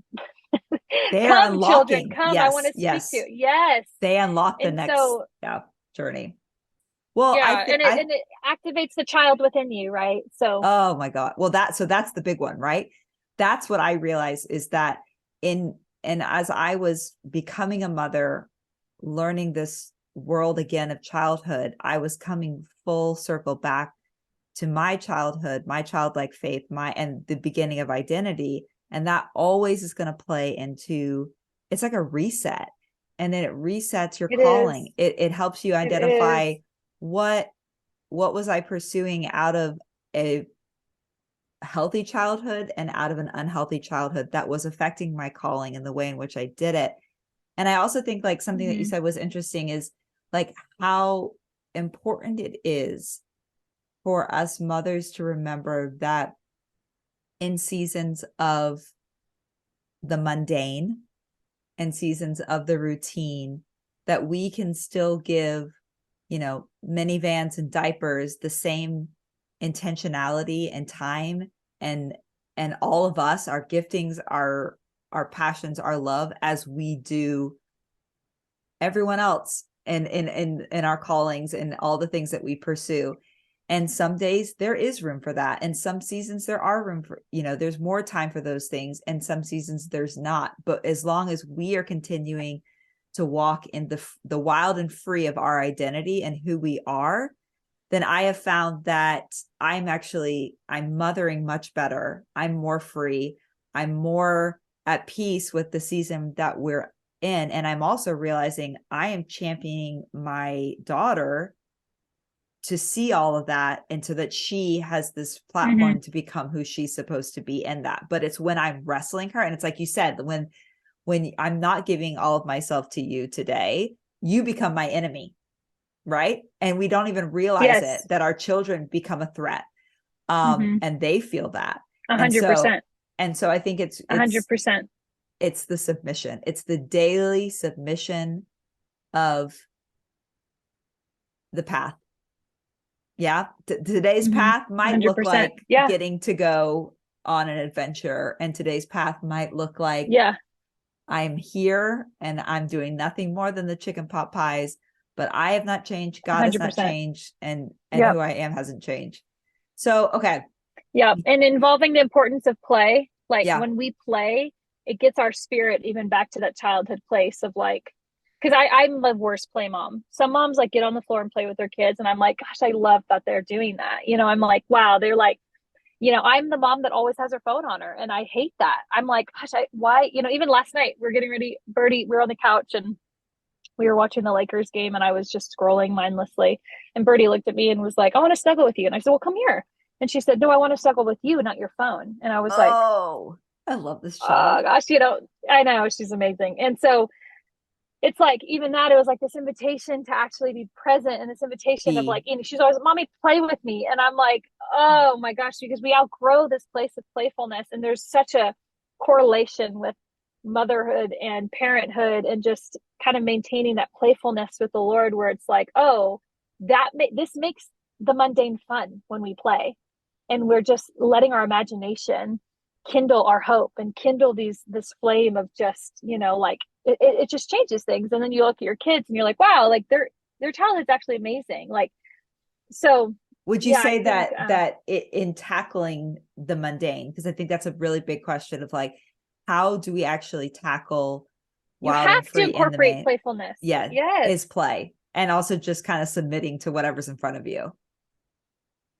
They are Come, children, unlocking. come. I want Yes. to speak to Yes. you. Yes. They unlock the And next, so, yeah, journey. Well, I yeah, think and it activates the child within you, right? So, oh my God. Well, that's the big one, right? That's what I realized is that and as I was becoming a mother, learning this world again of childhood, I was coming full circle back to my childhood, my childlike faith, and the beginning of identity. And that always is going to play into, it's like a reset. And then it resets your it is. calling. It helps you It is. identify what what was I pursuing out of a healthy childhood and out of an unhealthy childhood that was affecting my calling and the way in which I did it. And I also think like something that you Mhm. said was interesting is like how important it is for us mothers to remember that in seasons of the mundane and seasons of the routine that we can still give, minivans and diapers the same intentionality and time and all of us, our giftings, our passions, our love as we do everyone else in our callings and all the things that we pursue. And some days there is room for that. And some seasons there are room for, there's more time for those things. And some seasons there's not. But as long as we are continuing to walk in the wild and free of our identity and who we are, then I have found that I'm mothering much better. I'm more free. I'm more at peace with the season that we're in. And I'm also realizing I am championing my daughter to see all of that, and so that she has this platform to become who she's supposed to be in that. But it's when I'm wrestling her, and it's like you said, when I'm not giving all of myself to you today, you become my enemy, right? And we don't even realize it, Yes. that our children become a threat. And they feel that. And 100%. so I think it's 100%. it's the submission. It's the daily submission of the path. Yeah. Today's path might look 100%. like Yeah. getting to go on an adventure, and today's path might look like, Yeah. I'm here and I'm doing nothing more than the chicken pot pies, but I have not changed. God has not 100%. changed, and Yep. who I am hasn't changed. So, okay. Yeah. And involving the importance of play, like Yeah. when we play, it gets our spirit even back to that childhood place of like, because I'm the worst play mom. Some moms like get on the floor and play with their kids, and I'm like, gosh, I love that they're doing that. You know, I'm like, wow, they're like, you know, I'm the mom that always has her phone on her, and I hate that. I'm like, gosh, why? You know, even last night we're getting ready, Birdie, we were on the couch and we were watching the Lakers game, and I was just scrolling mindlessly, and Birdie looked at me and was like, I want to snuggle with you, and I said, well, come here. And she said, no, I want to snuggle with you, not your phone. And I was like, Oh, I love this oh child. gosh, you know, I know she's amazing. And so it's like even that, it was like this invitation to actually be present, and this invitation of like, you know, she's always, mommy, play with me. And I'm like, oh my gosh, because we outgrow this place of playfulness, and there's such a correlation with motherhood and parenthood, and just kind of maintaining that playfulness with the Lord, where it's like, oh, this makes the mundane fun when we play, and we're just letting our imagination kindle our hope and kindle this flame of just, you know, like it just changes things. And then you look at your kids and you're like, wow, like their childhood's actually amazing. Like, so would you yeah, say I think in tackling the mundane, because I think that's a really big question of like, how do we actually tackle you wild and have to free in the incorporate main? playfulness. Yeah, Yes. is play, and also just kind of submitting to whatever's in front of you.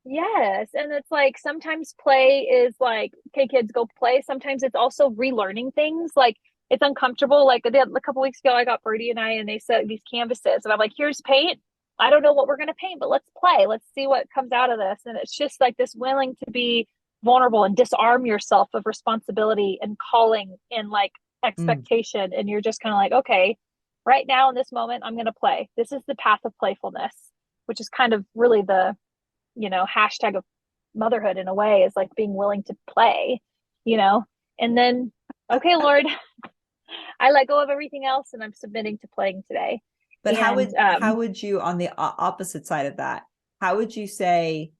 Yes. And it's like sometimes play is like, okay, kids, go play. Sometimes it's also relearning things. Like it's uncomfortable. Like a couple weeks ago, I got Birdie and they said these canvases, and I'm like, here's paint. I don't know what we're going to paint, but let's play. Let's see what comes out of this. And it's just like this willing to be vulnerable and disarm yourself of responsibility and calling and like expectation. And you're just kind of like, okay, right now in this moment, I'm going to play. This is the path of playfulness, which is kind of really the, you know, hashtag of motherhood in a way, is like being willing to play, you know, and then, okay, Lord, I let go of everything else and I'm submitting to playing today. But and how would you, on the opposite side of that, how would you say,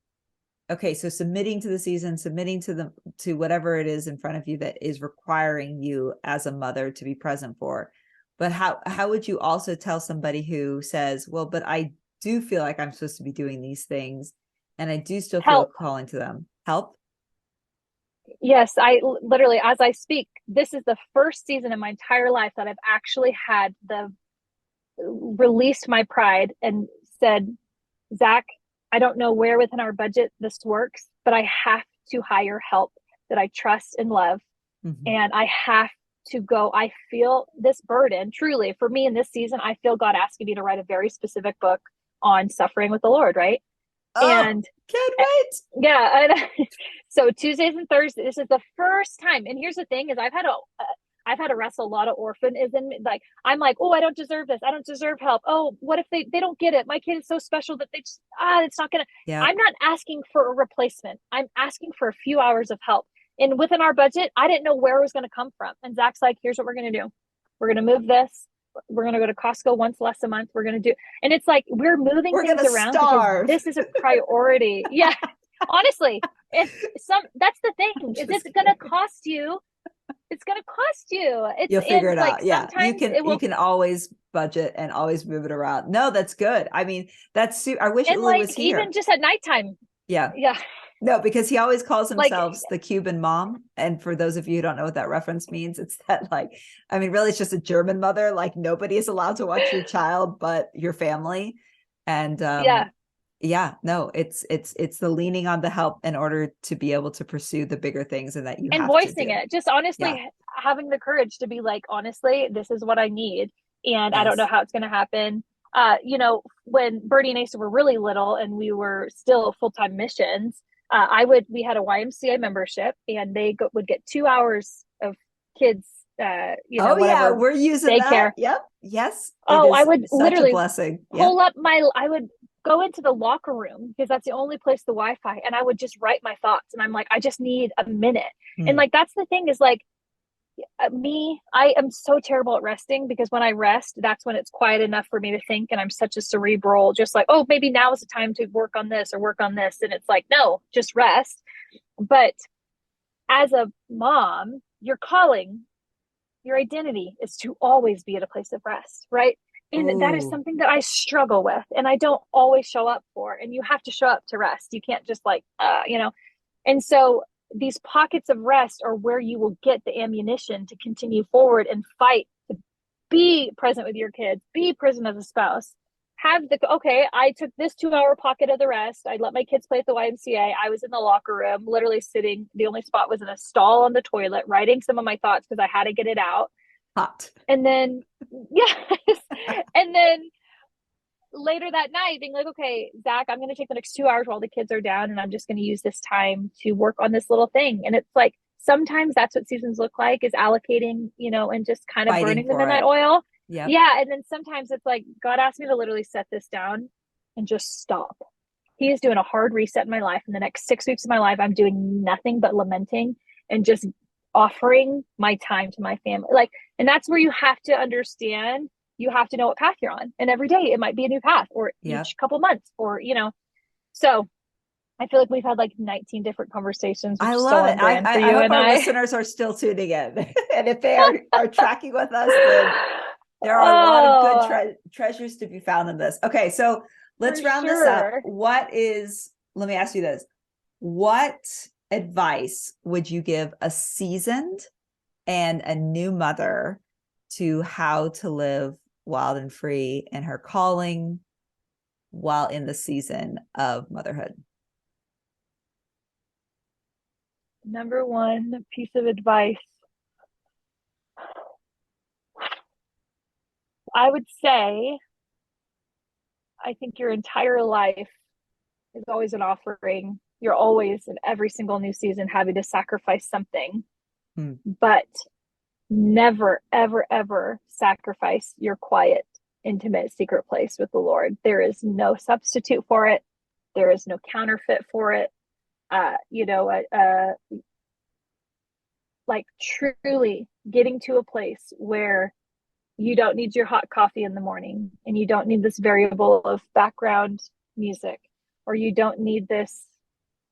okay, so submitting to the season, submitting to whatever it is in front of you that is requiring you as a mother to be present for, but how would you also tell somebody who says, well, but I do feel like I'm supposed to be doing these things, and I do still feel a help. calling to them? Help? Yes, I literally, as I speak, this is the first season in my entire life that I've actually had the released my pride and said, Zach, I don't know where within our budget this works, but I have to hire help that I trust and love. And I have to go. I feel this burden truly for me in this season. I feel God asking me to write a very specific book on suffering with the Lord, right? Oh, And can't wait. yeah. And so Tuesdays and Thursdays, this is the first time. And here's the thing is I've had to wrestle a lot of orphanism. Like, I'm like, oh, I don't deserve this. I don't deserve help. Oh, what if they don't get it? My kid is so special that they just, it's not going to, Yeah. I'm not asking for a replacement. I'm asking for a few hours of help. And within our budget, I didn't know where it was going to come from. And Zach's like, here's what we're going to do. We're going to move this. We're going to go to Costco once less a month. We're going to do, and it's like, we're moving things around starve. because this is a priority. Yeah. Honestly, that's the thing is it's going to cost you. It's going to cost you. You'll figure it like out. Yeah. You you can always budget and always move it around. No, that's good. I mean, I wish and Uli like was here. even just at nighttime. Yeah. Yeah. No, because he always calls Like, himself the Cuban mom. And for those of you who don't know what that reference means, it's that like, I mean, really, it's just a German mother. Like nobody is allowed to watch your child but your family. And yeah, no, it's the leaning on the help in order to be able to pursue the bigger things, and that you and have to voicing do. it. Just honestly, Yeah. having the courage to be like, honestly, this is what I need. And I don't know Yes. how it's going to happen. When Bernie and Asa were really little and we were still full-time missions, we had a YMCA membership, and would get 2 hours of kids, Oh yeah, whatever, we're using that. daycare. Yep. Yes. It Oh, I is would such a literally blessing. Yep. I would go into the locker room because that's the only place the Wi-Fi, and I would just write my thoughts. And I'm like, I just need a minute. And Mm. like, that's the thing is like, I am so terrible at resting, because when I rest, that's when it's quiet enough for me to think. And I'm such a cerebral, just like, oh, maybe now is the time to work on this or work on this. And it's like, no, just rest. But as a mom, your calling, your identity is to always be at a place of rest, right? And that is Oh, something that I struggle with and I don't always show up for. And you have to show up to rest. You can't just like, And so these pockets of rest are where you will get the ammunition to continue forward and fight, to be present with your kids, be present as a spouse. Okay, I took this 2 hour pocket of the rest. I let my kids play at the YMCA. I was in the locker room, literally sitting. The only spot was in a stall on the toilet, writing some of my thoughts because I had to get it out. hot. And then, yes. And then later that night, being like, okay, Zach, I'm going to take the next 2 hours while the kids are down, and I'm just going to use this time to work on this little thing. And it's like, sometimes that's what seasons look like, is allocating, and just kind of Fighting burning the for midnight it. oil. Yep. Yeah. And then sometimes it's like, God asked me to literally set this down and just stop. He is doing a hard reset in my life. In the next 6 weeks of my life, I'm doing nothing but lamenting and just offering my time to my family. Like, and that's where you have to understand, you have to know what path you're on. And every day it might be a new path, or Yep. each couple months, or, so I feel like we've had like 19 different conversations, which I is so love it. on brand for I you hope and our I. listeners are still tuning in. And if they are tracking with us, then there are a lot of good Oh, treasures to be found in this. Okay, so let's for round this up. sure. Let me ask you this. What advice would you give a seasoned and a new mother to how to live wild and free in her calling while in the season of motherhood? Number one piece of advice, I would say, I think your entire life is always an offering. You're always, in every single new season, having to sacrifice something, Hmm. but never, ever, ever sacrifice your quiet, intimate, secret place with the Lord. There is no substitute for it. There is no counterfeit for it. Uh, you know, uh, uh, like truly getting to a place where you don't need your hot coffee in the morning, and you don't need this variable of background music, or you don't need this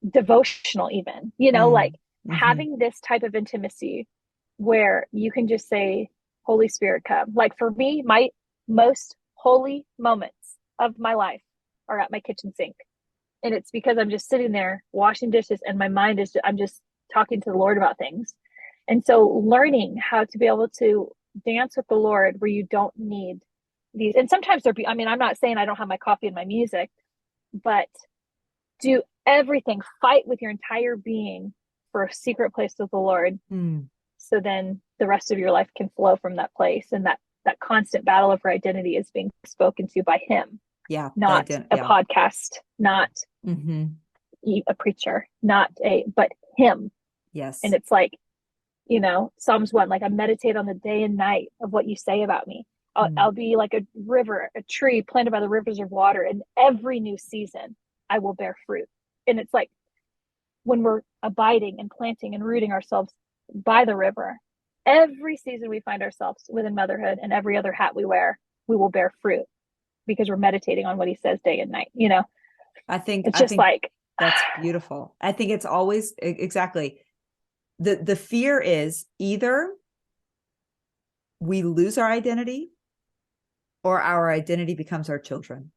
devotional, even, like Mm-hmm. having this type of intimacy where you can just say, Holy Spirit, come. Like for me, my most holy moments of my life are at my kitchen sink. And it's because I'm just sitting there washing dishes, and my mind is, I'm just talking to the Lord about things. And so learning how to be able to dance with the Lord where you don't need these. And sometimes I'm not saying I don't have my coffee and my music, but do everything, fight with your entire being for a secret place with the Lord. Mm. So then the rest of your life can flow from that place. And that constant battle of your identity is being spoken to by Him, Yeah. not a Yeah. podcast, not Mm-hmm. a preacher, but Him. And Yes. it's like, Psalms 1, like, I meditate on the day and night of what you say about me. Mm. I'll be like a river, a tree planted by the rivers of water. And every new season, I will bear fruit. And it's like, when we're abiding and planting and rooting ourselves by the river, every season we find ourselves within motherhood, and every other hat we wear, we will bear fruit because we're meditating on what He says day and night. It's I just think like, that's beautiful. I think it's always exactly the fear is either we lose our identity or our identity becomes our children.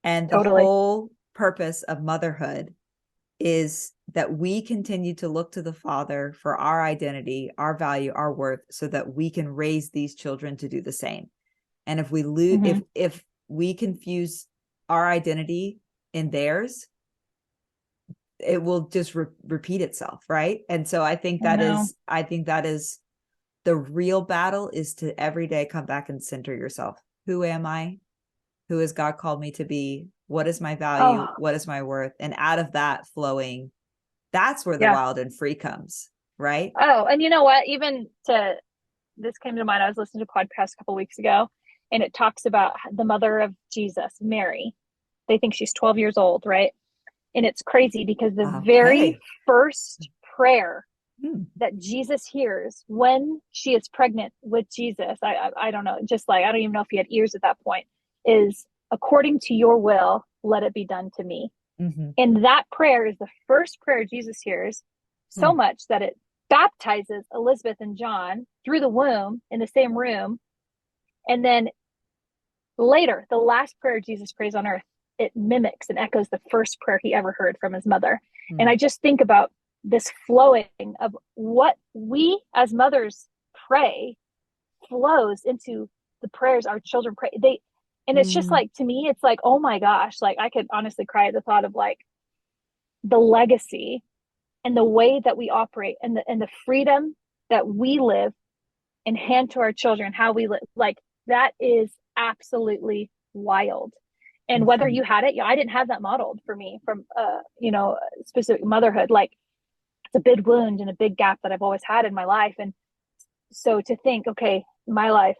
And the totally. whole purpose of motherhood is that we continue to look to the Father for our identity, our value, our worth, so that we can raise these children to do the same. And if we lose, Mm-hmm. if we confuse our identity in theirs, it will just repeat itself, right? And so I think I know. that is The real battle is to every day come back and center yourself. Who am I? Who has God called me to be? What is my value? Oh, What is my worth? And out of that flowing, that's where the yeah. wild and free comes, right? Oh, and you know what? This came to mind. I was listening to a podcast a couple weeks ago, and it talks about the mother of Jesus, Mary. They think she's 12 years old, right? And it's crazy because the very Okay. first prayer that Jesus hears when she is pregnant with Jesus, I don't know, just like, I don't even know if he had ears at that point, is according to your will, let it be done to me. Mm-hmm. And that prayer is the first prayer Jesus hears, so much that it baptizes Elizabeth and John through the womb in the same room. And then later, the last prayer Jesus prays on earth, it mimics and echoes the first prayer he ever heard from his mother. And I just think about this flowing of what we as mothers pray flows into the prayers our children pray. And it's just like, to me, it's like, oh my gosh, like I could honestly cry at the thought of like the legacy and the way that we operate and the freedom that we live and hand to our children, how we live. Like that is absolutely wild. And whether you had it, I didn't have that modeled for me from, specific motherhood. Like it's a big wound and a big gap that I've always had in my life. And so to think, okay, my life,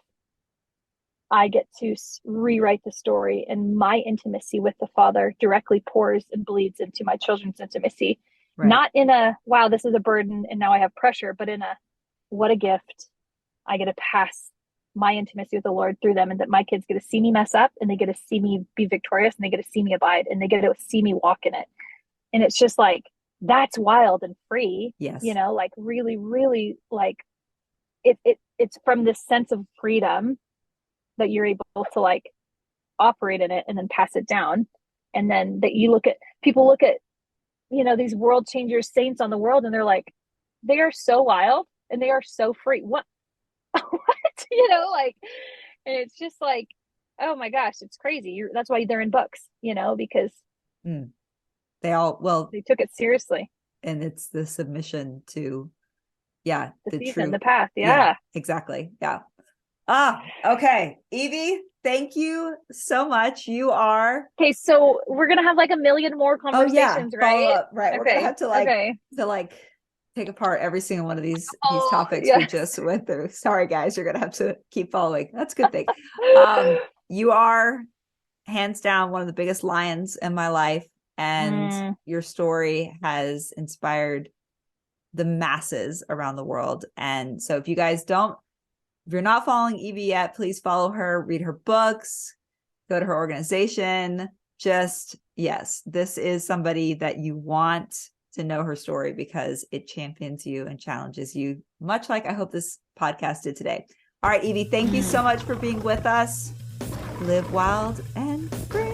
I get to rewrite the story, and my intimacy with the Father directly pours and bleeds into my children's intimacy. Right. Not in a, wow, this is a burden and now I have pressure, but in a, what a gift. I get to pass my intimacy with the Lord through them, and that my kids get to see me mess up, and they get to see me be victorious, and they get to see me abide, and they get to see me walk in it. And it's just like, that's wild and free. Yes. Like really, really like it's from this sense of freedom that you're able to like operate in it and then pass it down. And then that people look at, these world changers, saints on the world, and they're like, they are so wild and they are so free. What? Like, and it's just like, oh my gosh, it's crazy. That's why they're in books, because they took it seriously. And it's the submission to, the season, the path. Yeah, exactly. Yeah. Okay. Evie, thank you so much. You are. Okay. So we're going to have like a million more conversations, right? Follow up, right. Okay. We're going to have to take apart every single one of these topics we just went through. Sorry, guys. You're going to have to keep following. That's a good thing. You are hands down one of the biggest lions in my life. And your story has inspired the masses around the world. And so if you're not following Ebie yet, please follow her, read her books, go to her organization. Yes, this is somebody that you want to know her story because it champions you and challenges you, much like I hope this podcast did today. All right, Evie, thank you so much for being with us. Live wild and free.